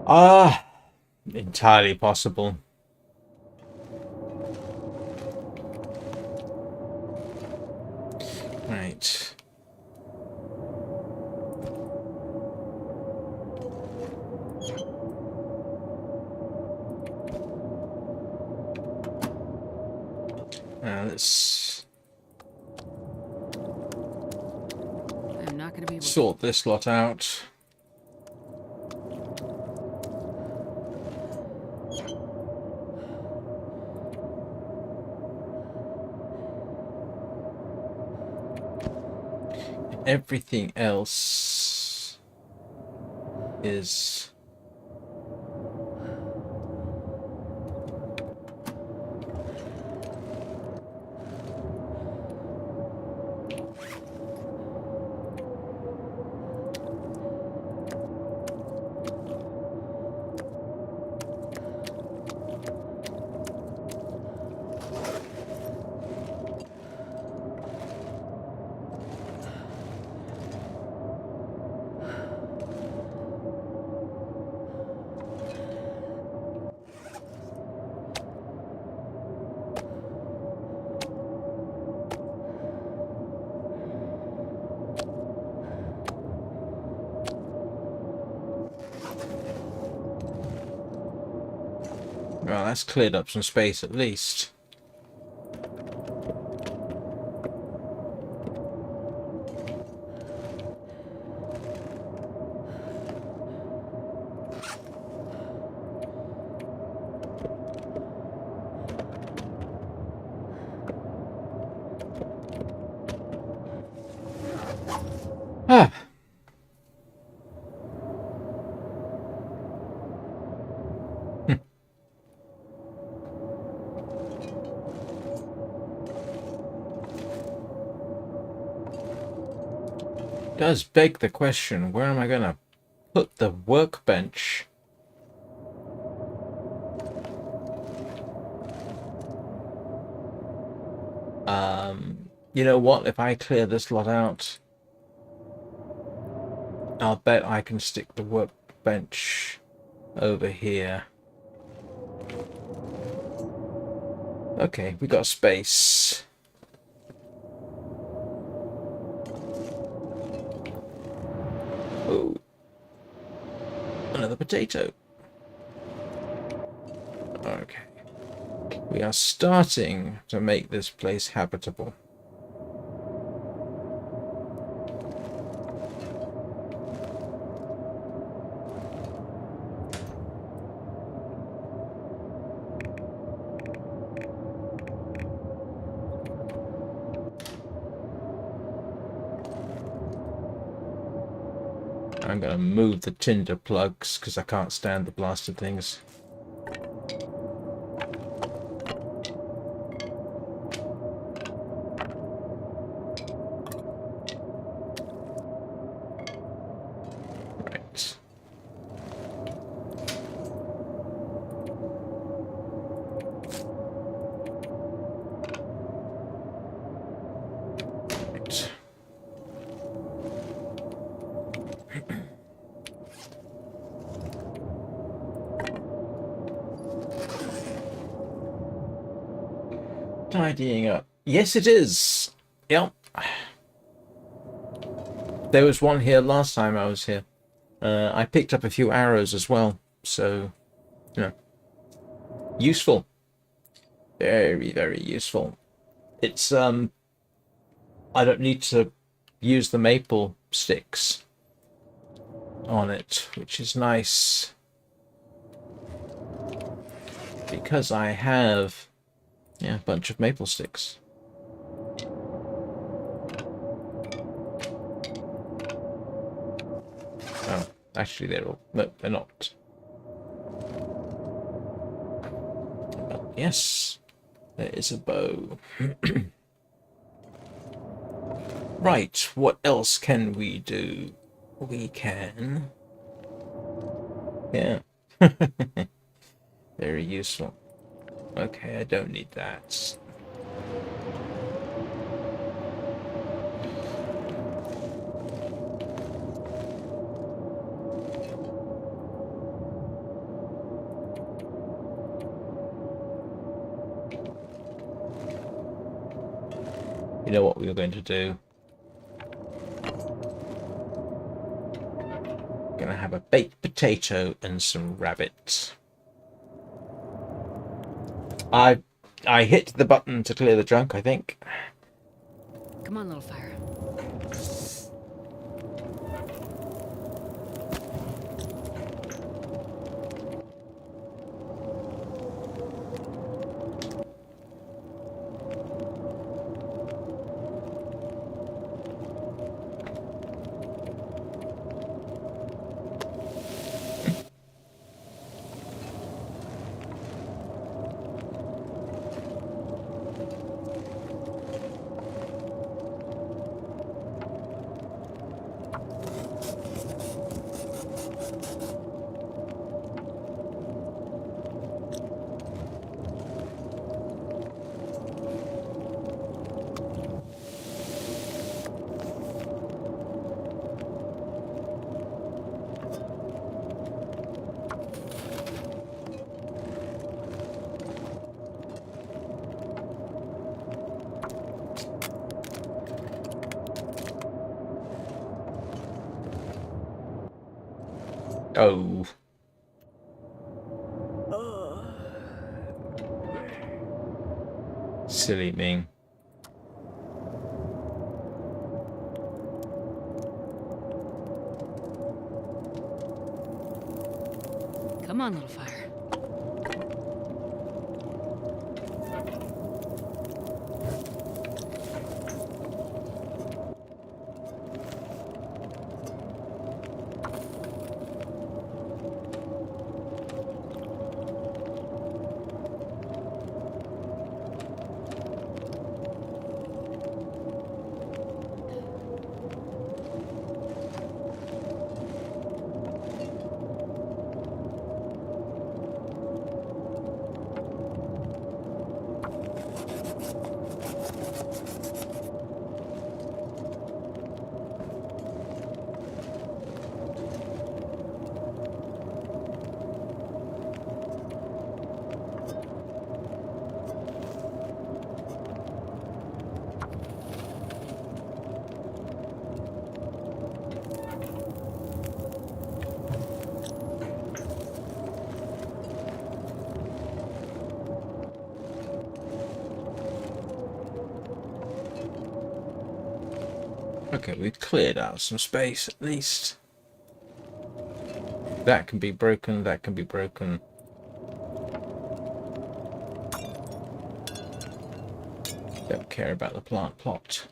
Ah, entirely possible. Right. Now let's I'm not gonna be able to. sort this lot out. Everything else is well, that's cleared up some space at least. Ah. Does beg the question, where am I going to put the workbench? You know what? If I clear this lot out, I'll bet I can stick the workbench over here. Okay, we got space. Oh, another potato. Okay. We are starting to make this place habitable. I'm going to move the tinder plugs because I can't stand the blasted things. Tidying up. Yes, it is. Yep. There was one here last time I was here. I picked up a few arrows as well. So, you know, useful. Very, very useful. It's, I don't need to use the maple sticks on it, which is nice. Because I have, yeah, a bunch of maple sticks. Oh, actually they're all, no, they're not. But yes, there is a bow. Right, what else can we do? We can... Yeah. Very useful. Okay, I don't need that. You know what we were going to do? Gonna have a baked potato and some rabbit. I hit the button to clear the junk, I think. Come on, little fire. Oh. Silly me. Come on, little fire. Okay, we've cleared out some space at least. That can be broken, that can be broken. Don't care about the plant plot.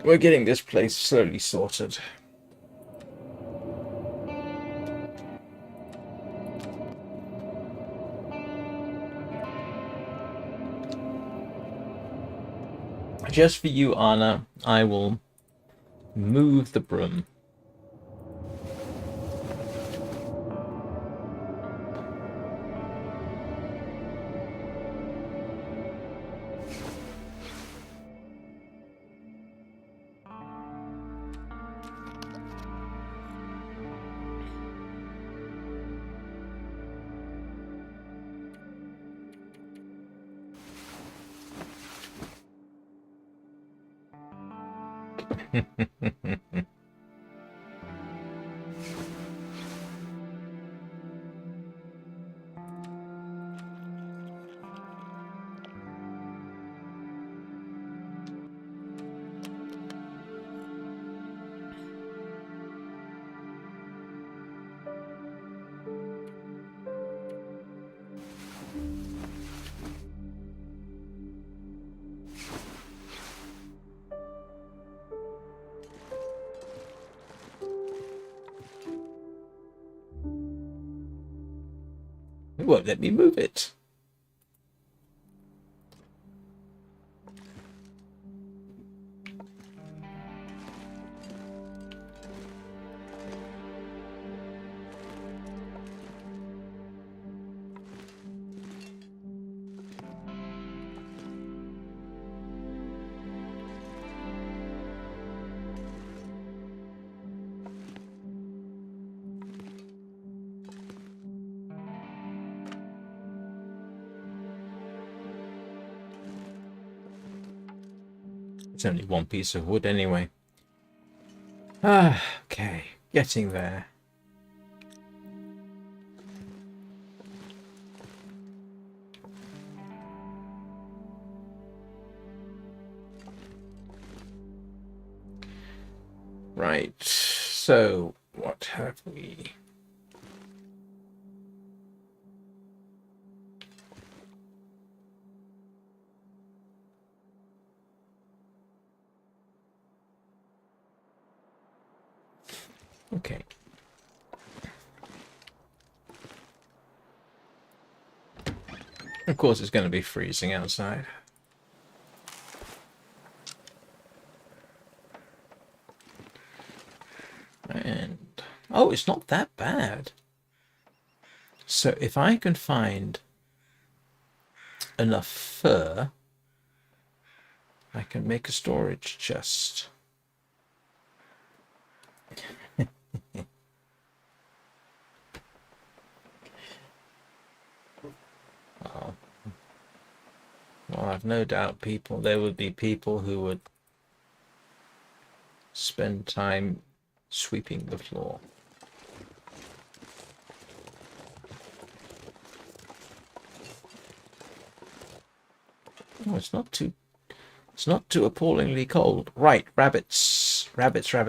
We're getting this place slowly sorted. Just for you, Anna, I will move the broom. It won't let me move it. It's only one piece of wood anyway. Okay, getting there. Right, so what have we? Okay. Of course, it's going to be freezing outside. And oh, it's not that bad. So if I can find enough fur, I can make a storage chest. Oh. Well, I've no doubt there would be people who would spend time sweeping the floor. Oh, it's not too appallingly cold. Right, rabbits. Rabbits. I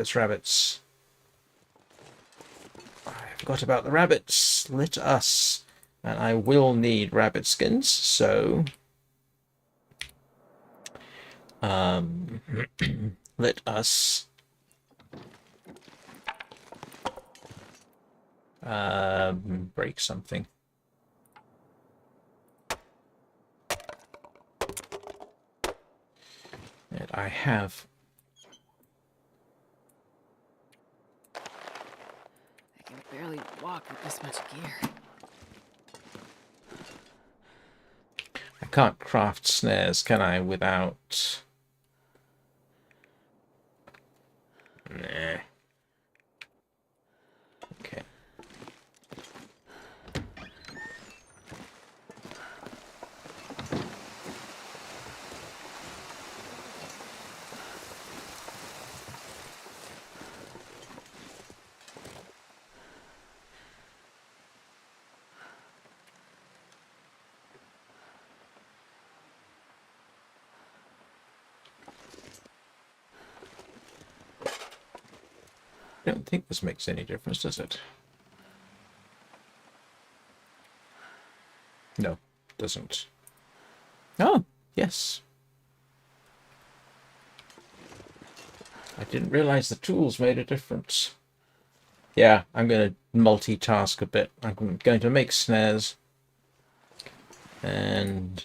forgot about the rabbits. Let us. And I will need rabbit skins, so let us break something. And I have. I can barely walk with this much gear. I can't craft snares, can I, without... Nah. Okay. I don't think this makes any difference, does it? No, doesn't. Oh, yes. I didn't realize the tools made a difference. Yeah, I'm going to multitask a bit. I'm going to make snares. And...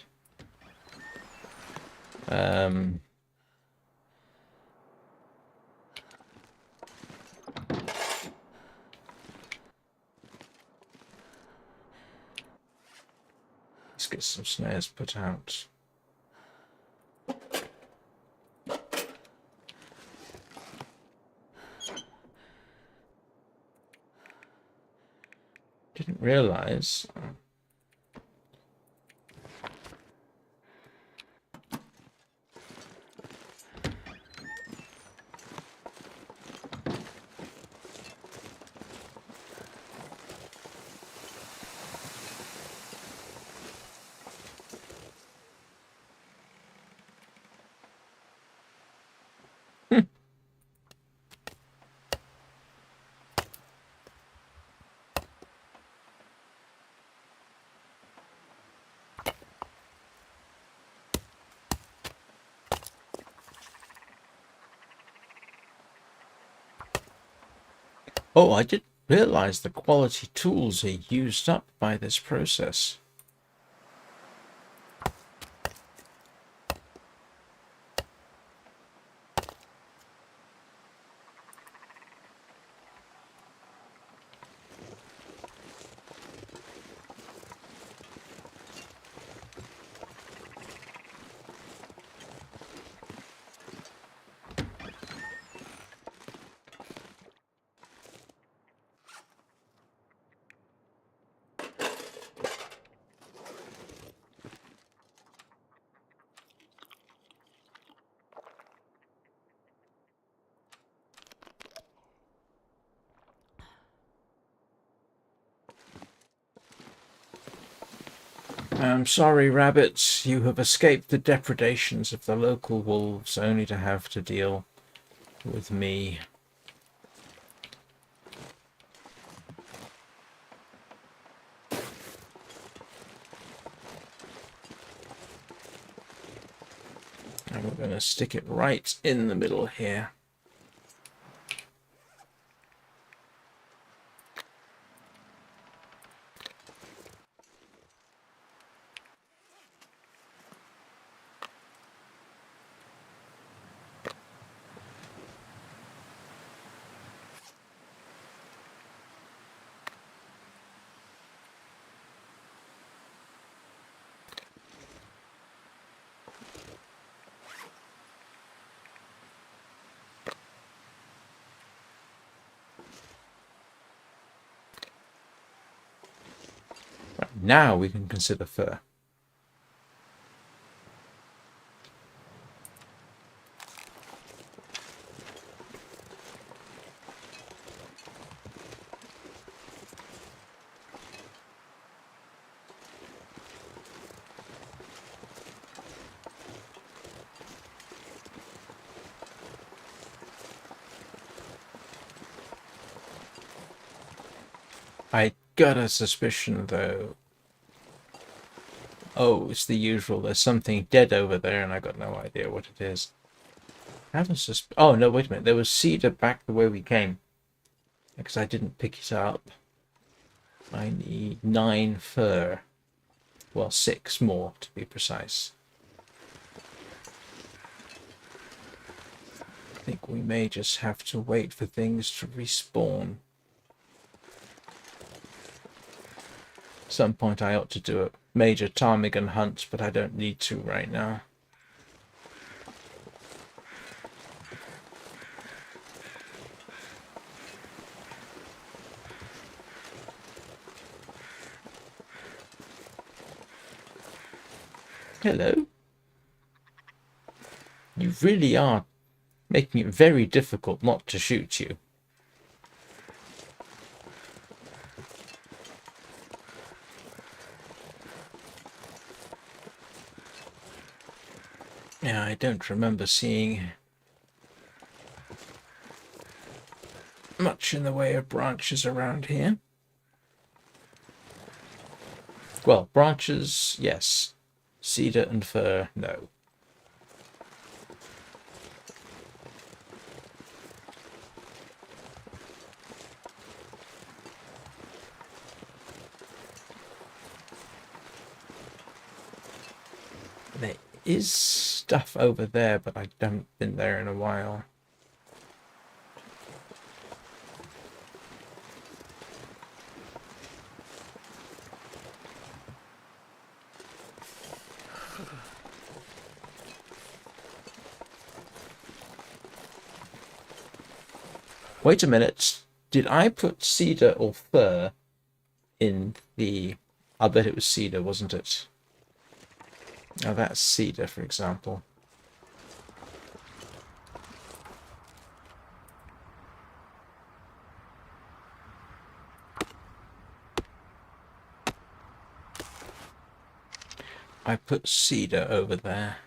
let's get some snares put out. Didn't realize. Oh, I didn't realize the quality tools are used up by this process. I'm sorry, rabbits. You have escaped the depredations of the local wolves, only to have to deal with me. And we're going to stick it right in the middle here. Right, now we can consider fur. I got a suspicion, though. Oh, it's the usual. There's something dead over there, and I got no idea what it is. I have a oh, no, wait a minute. There was cedar back the way we came. Because I didn't pick it up. I need 9 fur. Well, 6 more, to be precise. I think we may just have to wait for things to respawn. At some point I ought to do a major ptarmigan hunt, but I don't need to right now. Hello. You really are making it very difficult not to shoot you. Yeah, I don't remember seeing much in the way of branches around here. Well, branches, yes. Cedar and fir, no. is stuff over there, but I haven't been there in a while. Wait a minute. Did I put cedar or fir in the... I bet it was cedar, wasn't it? Now that's cedar, for example. I put cedar over there.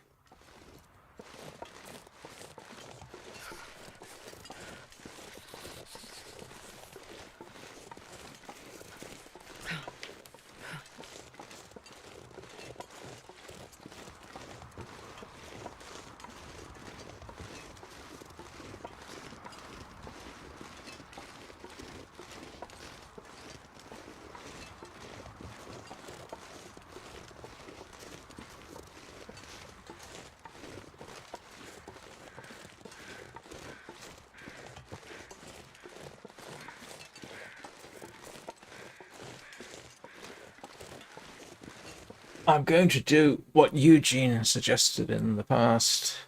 I'm going to do what Eugene suggested in the past.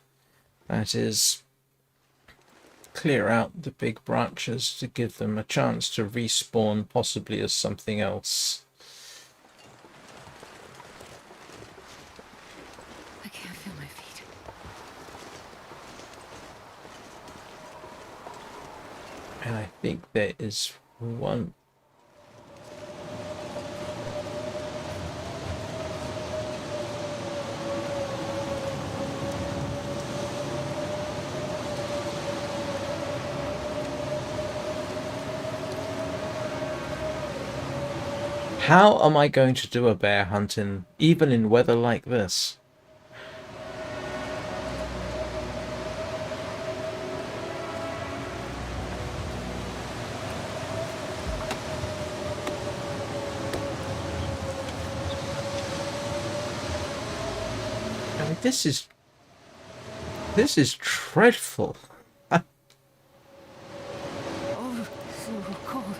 That is, clear out the big branches to give them a chance to respawn, possibly as something else. I can't feel my feet. And I think there is one... How am I going to do a bear hunt even in weather like this? I mean, this is dreadful. Oh, so cold.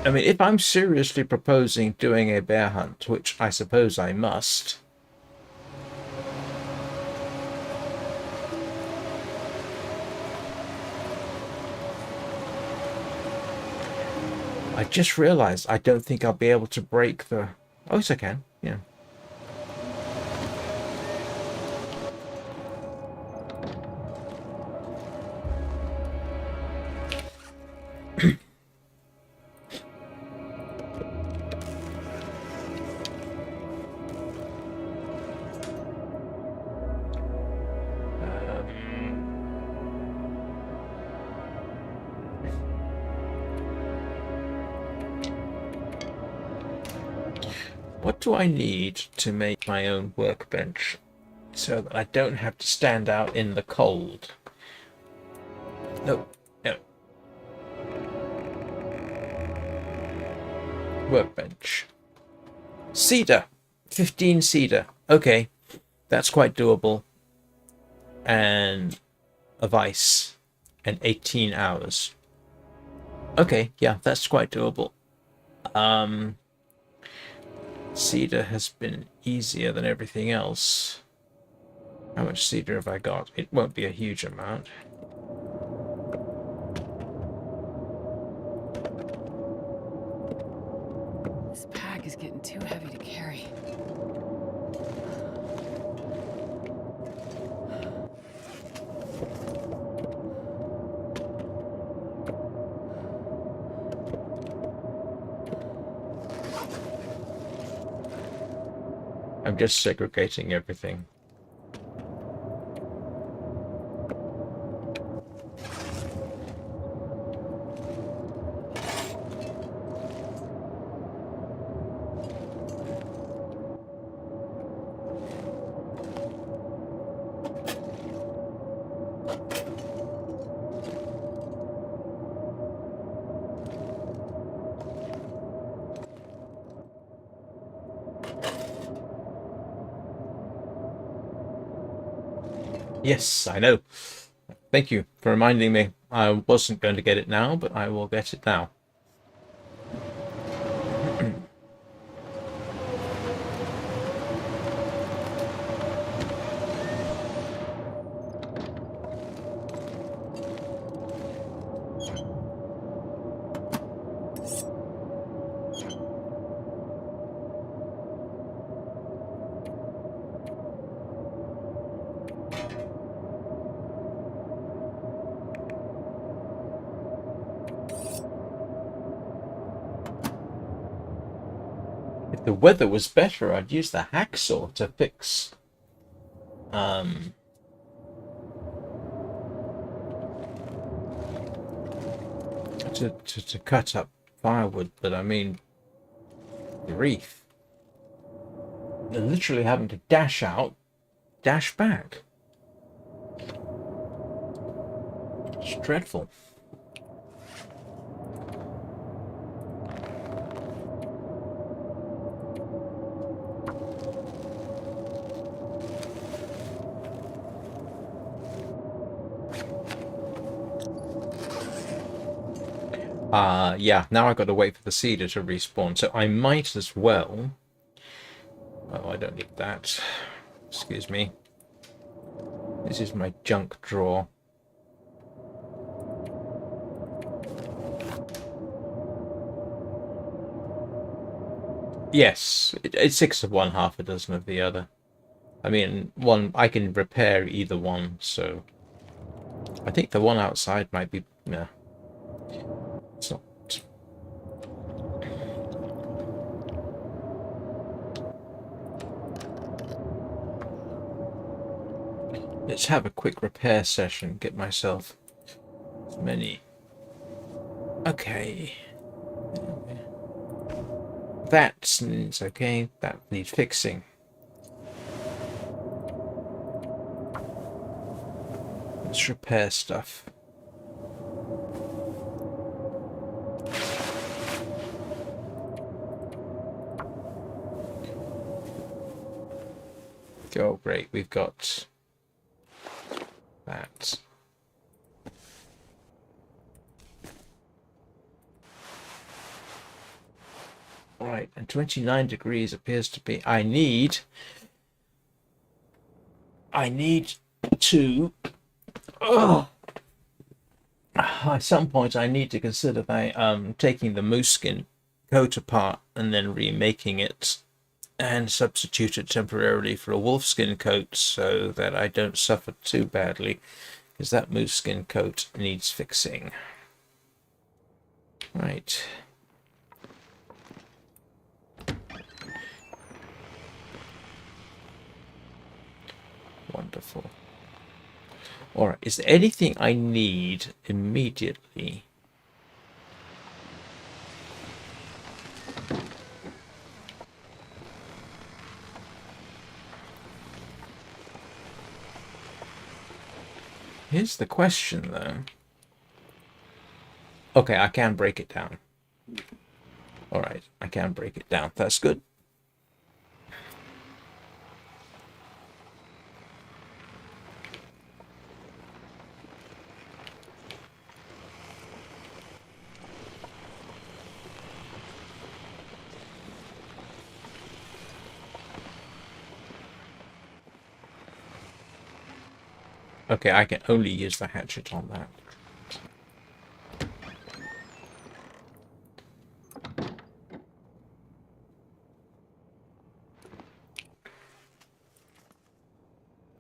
I mean, if I'm seriously proposing doing a bear hunt, which I suppose I must, I just realized I don't think I'll be able to break the... Oh, yes, I can. Yeah. What do I need to make my own workbench so that I don't have to stand out in the cold? No, no. Workbench. Cedar. 15 cedar. Okay, that's quite doable. And a vice. And 18 hours. Okay, yeah, that's quite doable. Cedar has been easier than everything else. How much cedar have I got? It won't be a huge amount. This pack is getting too heavy to carry. I'm just segregating everything. Yes, I know. Thank you for reminding me. I wasn't going to get it now, but I will get it now. If the weather was better, I'd use the hacksaw to fix um to cut up firewood, but I mean, grief. They're literally having to dash out, dash back. It's dreadful. Yeah, now I've got to wait for the cedar to respawn, so I might as well. Oh, I don't need that. Excuse me. This is my junk drawer. Yes, it's 6 of one, half a dozen of the other. I mean, one I can repair either one, so I think the one outside might be. Nah, it's not. Let's have a quick repair session. Get myself as many. Okay. That's okay. That needs fixing. Let's repair stuff. Oh, great. We've got that. Right, and 29 degrees appears to be. I need to. Oh, at some point, I need to consider taking the moose skin coat apart and then remaking it and substitute it temporarily for a wolfskin coat so that I don't suffer too badly, because that moose skin coat needs fixing. Right. Wonderful. All right. Is there anything I need immediately? Here's the question, though. Okay, I can break it down. All right, I can break it down. That's good. Okay, I can only use the hatchet on that.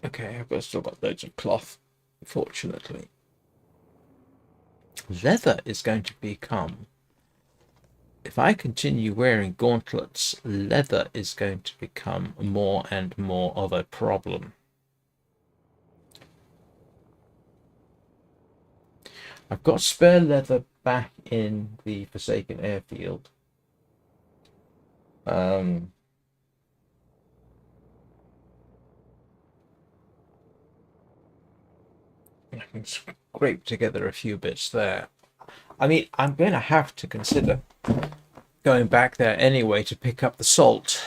Okay, I've still got loads of cloth, fortunately. Leather is going to become... If I continue wearing gauntlets, leather is going to become more and more of a problem. I've got spare leather back in the Forsaken Airfield. I can scrape together a few bits there. I mean, I'm going to have to consider going back there anyway to pick up the salt.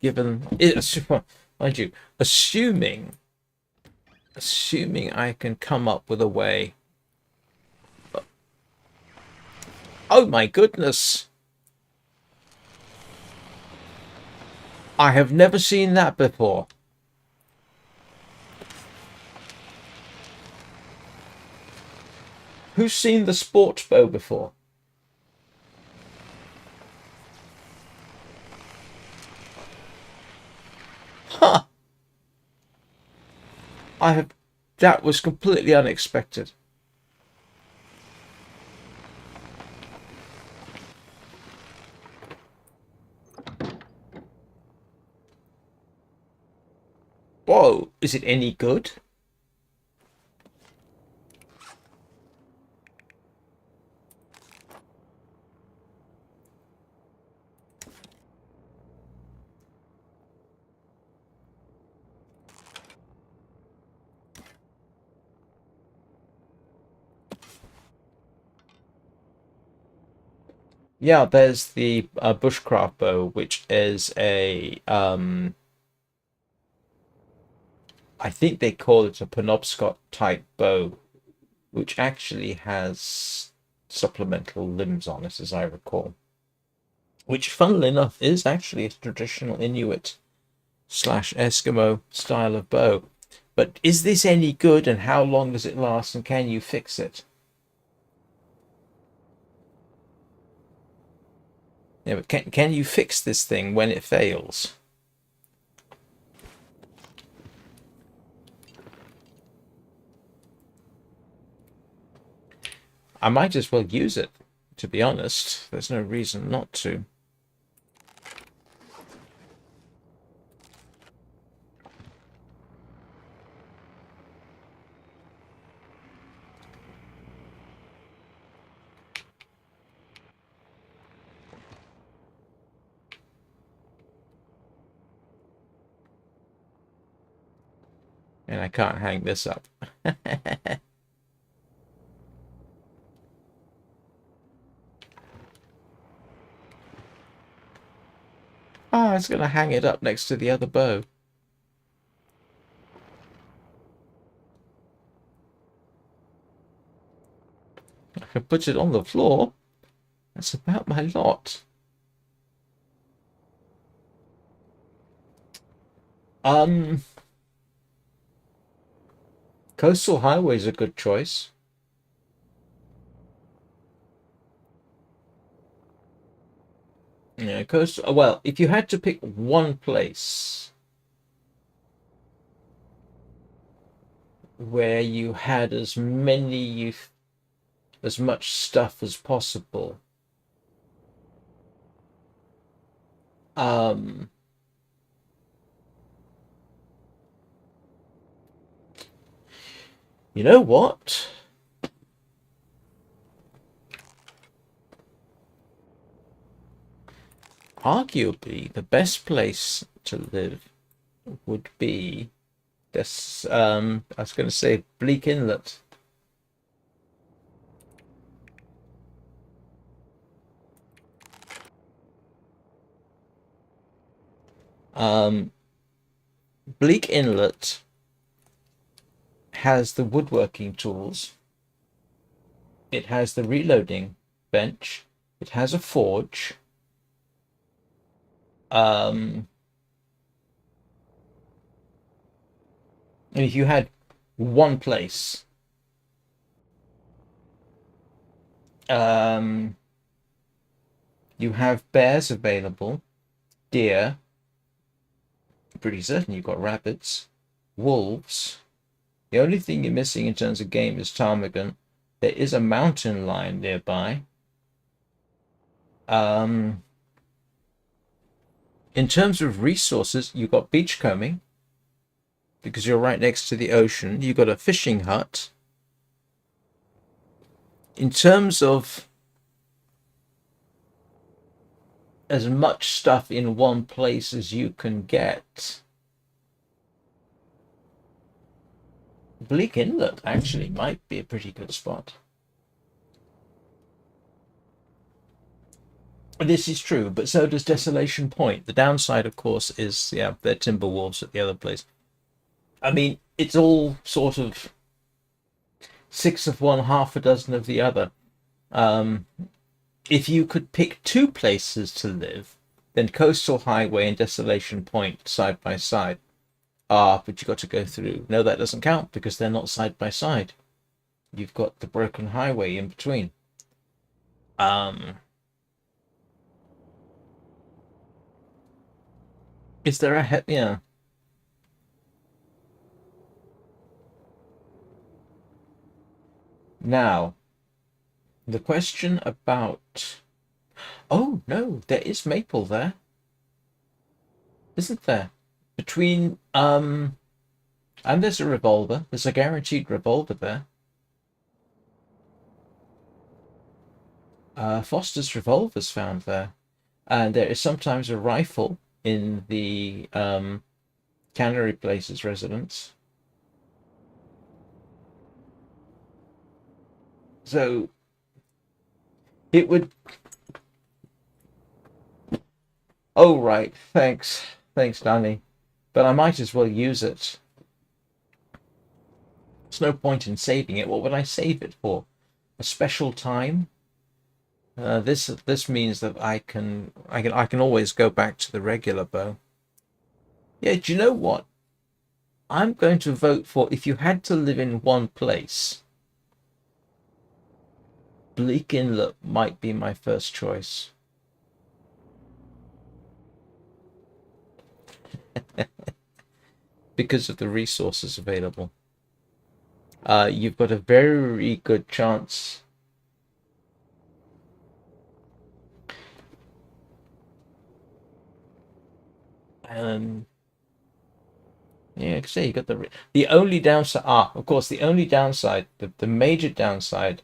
Given it, mind you, assuming I can come up with a way. Oh my goodness! I have never seen that before. Who's seen the sports bow before? Huh! I have. That was completely unexpected. Whoa! Is it any good? Yeah, there's the bushcraft bow, which is a I think they call it a Penobscot type bow, which actually has supplemental limbs on it, as I recall. Which, funnily enough, is actually a traditional Inuit slash Eskimo style of bow. But is this any good, and how long does it last, and can you fix it? Yeah, but can you fix this thing when it fails? I might as well use it, to be honest. There's no reason not to. And I can't hang this up. Oh, I was going to hang it up next to the other bow. I can put it on the floor. That's about my lot. Um, Coastal Highway's a good choice. Yeah, coastal. Well, if you had to pick one place where you had as much stuff as possible, um, you know what? Arguably, the best place to live would be this. I was going to say Bleak Inlet. Um, Bleak Inlet has the woodworking tools. It has the reloading bench. It has a forge. And if you had one place, um, you have bears available, deer. Pretty certain you've got rabbits, wolves. The only thing you're missing in terms of game is ptarmigan. There is a mountain lion nearby. In terms of resources, you've got beachcombing because you're right next to the ocean. You've got a fishing hut. In terms of as much stuff in one place as you can get, Bleak Inlet actually might be a pretty good spot. This is true, but so does Desolation Point. The downside, of course, is yeah, they're timber wolves at the other place. I mean, it's all sort of six of one, half a dozen of the other. Um, if you could pick two places to live, then Coastal Highway and Desolation Point side by side. Ah, but you got to go through. No, that doesn't count because they're not side by side. You've got the broken highway in between. Um, is there a yeah? Now, the question about. Oh no, there is maple there, isn't there? Between and there's a revolver. There's a guaranteed revolver there. Foster's revolver's found there, and there is sometimes a rifle in the Cannery Place's residence. So it would. Oh right, thanks, Danny. But I might as well use it. There's no point in saving it. What would I save it for? A special time? This means that I can always go back to the regular bow. Yeah, do you know what? I'm going to vote for if you had to live in one place, Bleak Inlet might be my first choice. Because of the resources available. You've got a very good chance. Yeah, say you got the only downside. Of course, the only downside, the major downside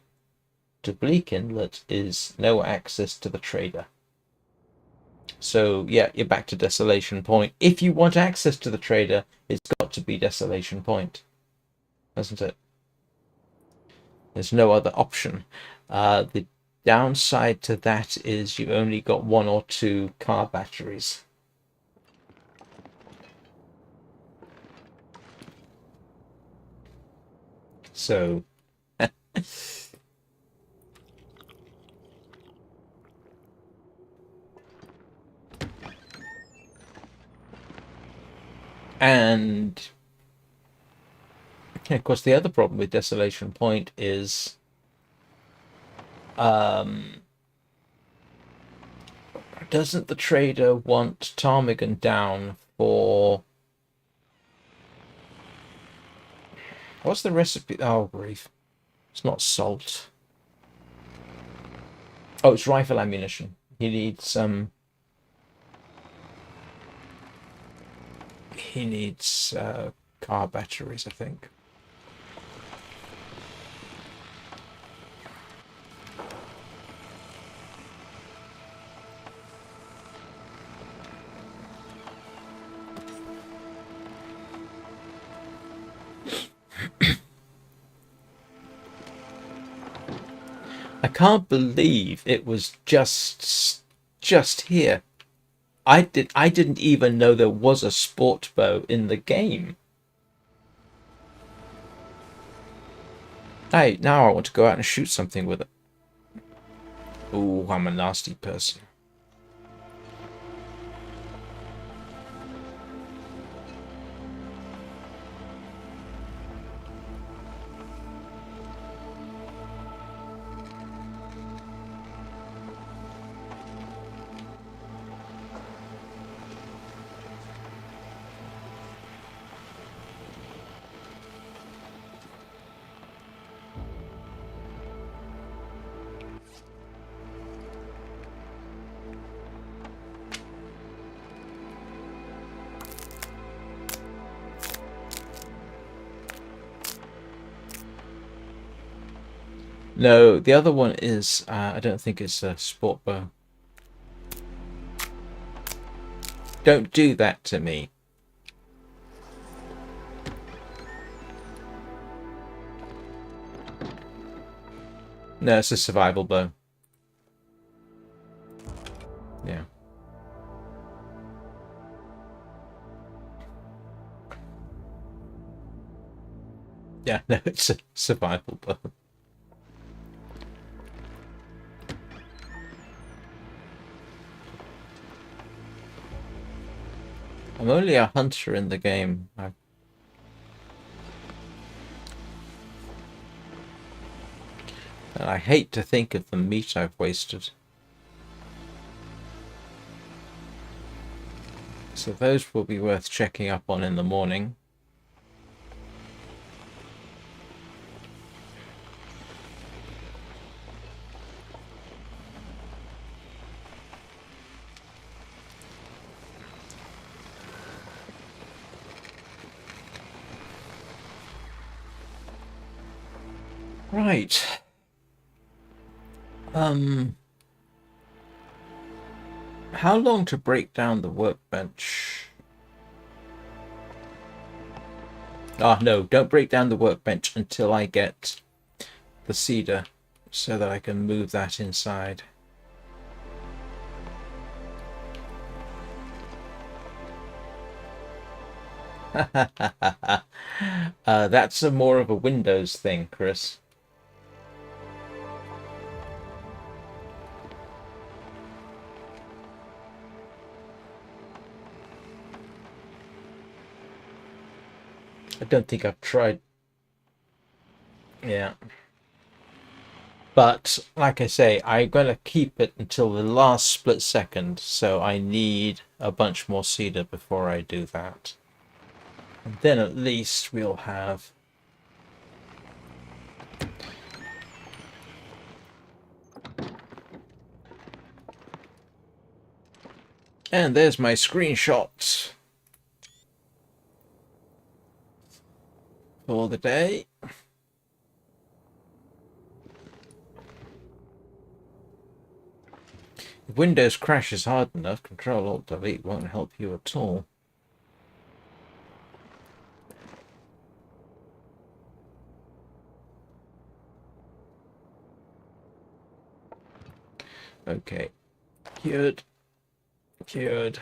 to Bleak Inlet is no access to the trader. So yeah, you're back to Desolation Point. If you want access to the trader, it's got to be Desolation Point, hasn't it? There's no other option. The downside to that is you've only got one or two car batteries. So and of course the other problem with Desolation Point is doesn't the trader want ptarmigan down for what's the recipe? Oh grief. It's not salt. Oh, it's rifle ammunition. He needs car batteries, I think. I can't believe it was just here. I didn't even know there was a sport bow in the game. Hey, now I want to go out and shoot something with it. Ooh, I'm a nasty person. No, the other one is I don't think it's a sport bow. Don't do that to me. No, it's a survival bow. Yeah, no, it's a survival bow. I'm only a hunter in the game. And I hate to think of the meat I've wasted. So those will be worth checking up on in the morning. Right. How long to break down the workbench? Ah, no, don't break down the workbench until I get the cedar so that I can move that inside. That's more of a Windows thing, Chris. I don't think I've tried. Yeah. But like I say, I'm going to keep it until the last split second, so I need a bunch more cedar before I do that. And then at least we'll have... And there's my screenshot for the day. If Windows crashes hard enough, Control-Alt-Delete won't help you at all. Okay, cured, cured.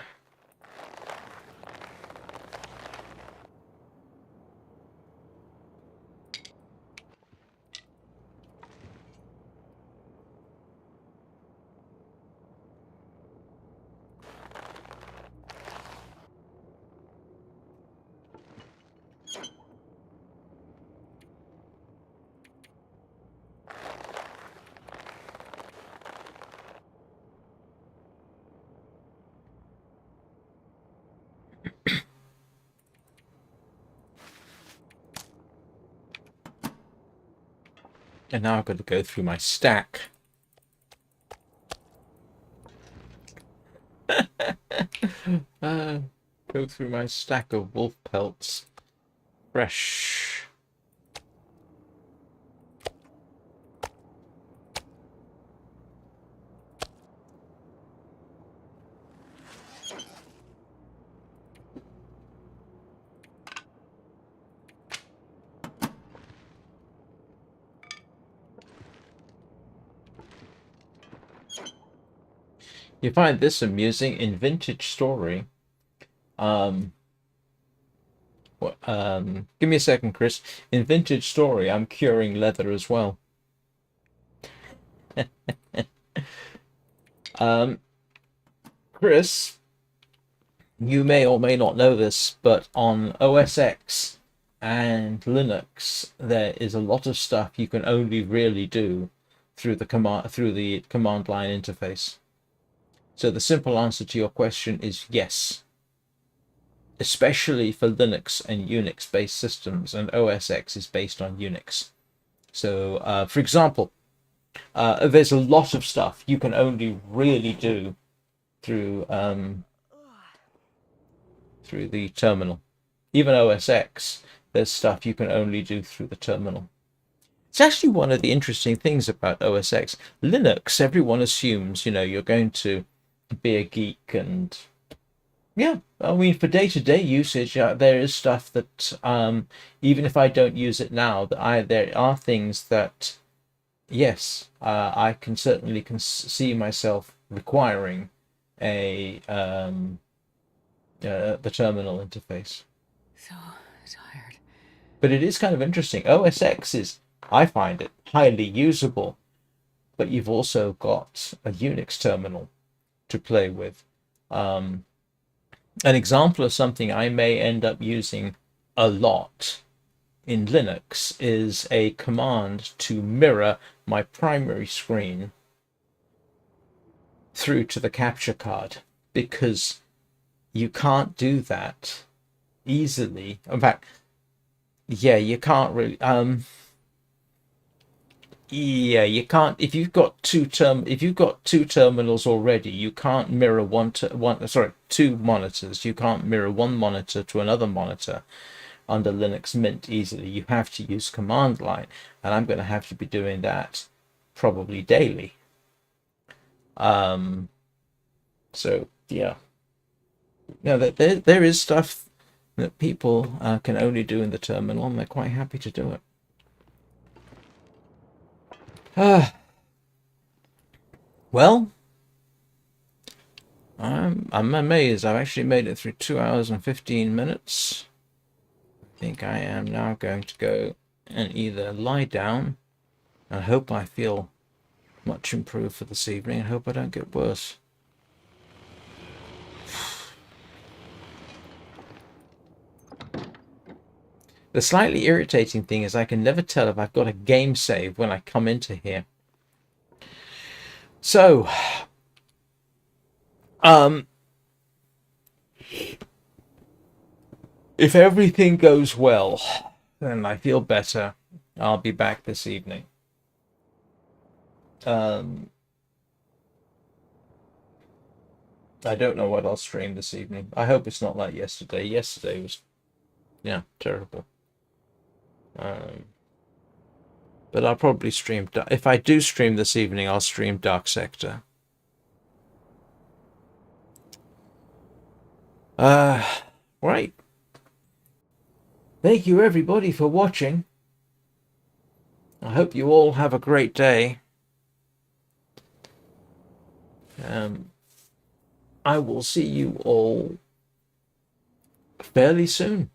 And now I've got to go through my stack. Go through my stack of wolf pelts. Fresh. You find this amusing in Vintage Story. Give me a second, Chris. In Vintage Story, I'm curing leather as well. Chris, you may or may not know this, but on OS X and Linux, there is a lot of stuff you can only really do through the command line interface. So the simple answer to your question is yes, especially for Linux and Unix based systems, and OS X is based on Unix. So, for example, there's a lot of stuff you can only really do through through the terminal. Even OS X, there's stuff you can only do through the terminal. It's actually one of the interesting things about OS X. Linux, everyone assumes, you're going to be a geek and yeah, I mean, for day-to-day usage, there is stuff that even if I don't use it now, there are things that yes, I can certainly see myself requiring a the terminal interface. So tired. But it is kind of interesting. OS X is, I find it highly usable, but you've also got a Unix terminal to play with. Um, an example of something I may end up using a lot in Linux is a command to mirror my primary screen through to the capture card, because you can't do that easily. In fact, yeah, you can't really. Yeah, you can't. If you've got two terminals already, you can't mirror two monitors. You can't mirror one monitor to another monitor under Linux Mint easily. You have to use command line, and I'm going to have to be doing that probably daily. So yeah, there is stuff that people can only do in the terminal, and they're quite happy to do it. Well, I'm amazed. I've actually made it through 2 hours and 15 minutes. I think I am now going to go and either lie down and hope I feel much improved for this evening and hope I don't get worse. The slightly irritating thing is I can never tell if I've got a game save when I come into here. So, if everything goes well, then I feel better. I'll be back this evening. I don't know what I'll stream this evening. I hope it's not like yesterday. Yesterday was, yeah, terrible. But I'll probably stream. If I do stream this evening, I'll stream Dark Sector. Right. Thank you everybody for watching. I hope you all have a great day. I will see you all fairly soon.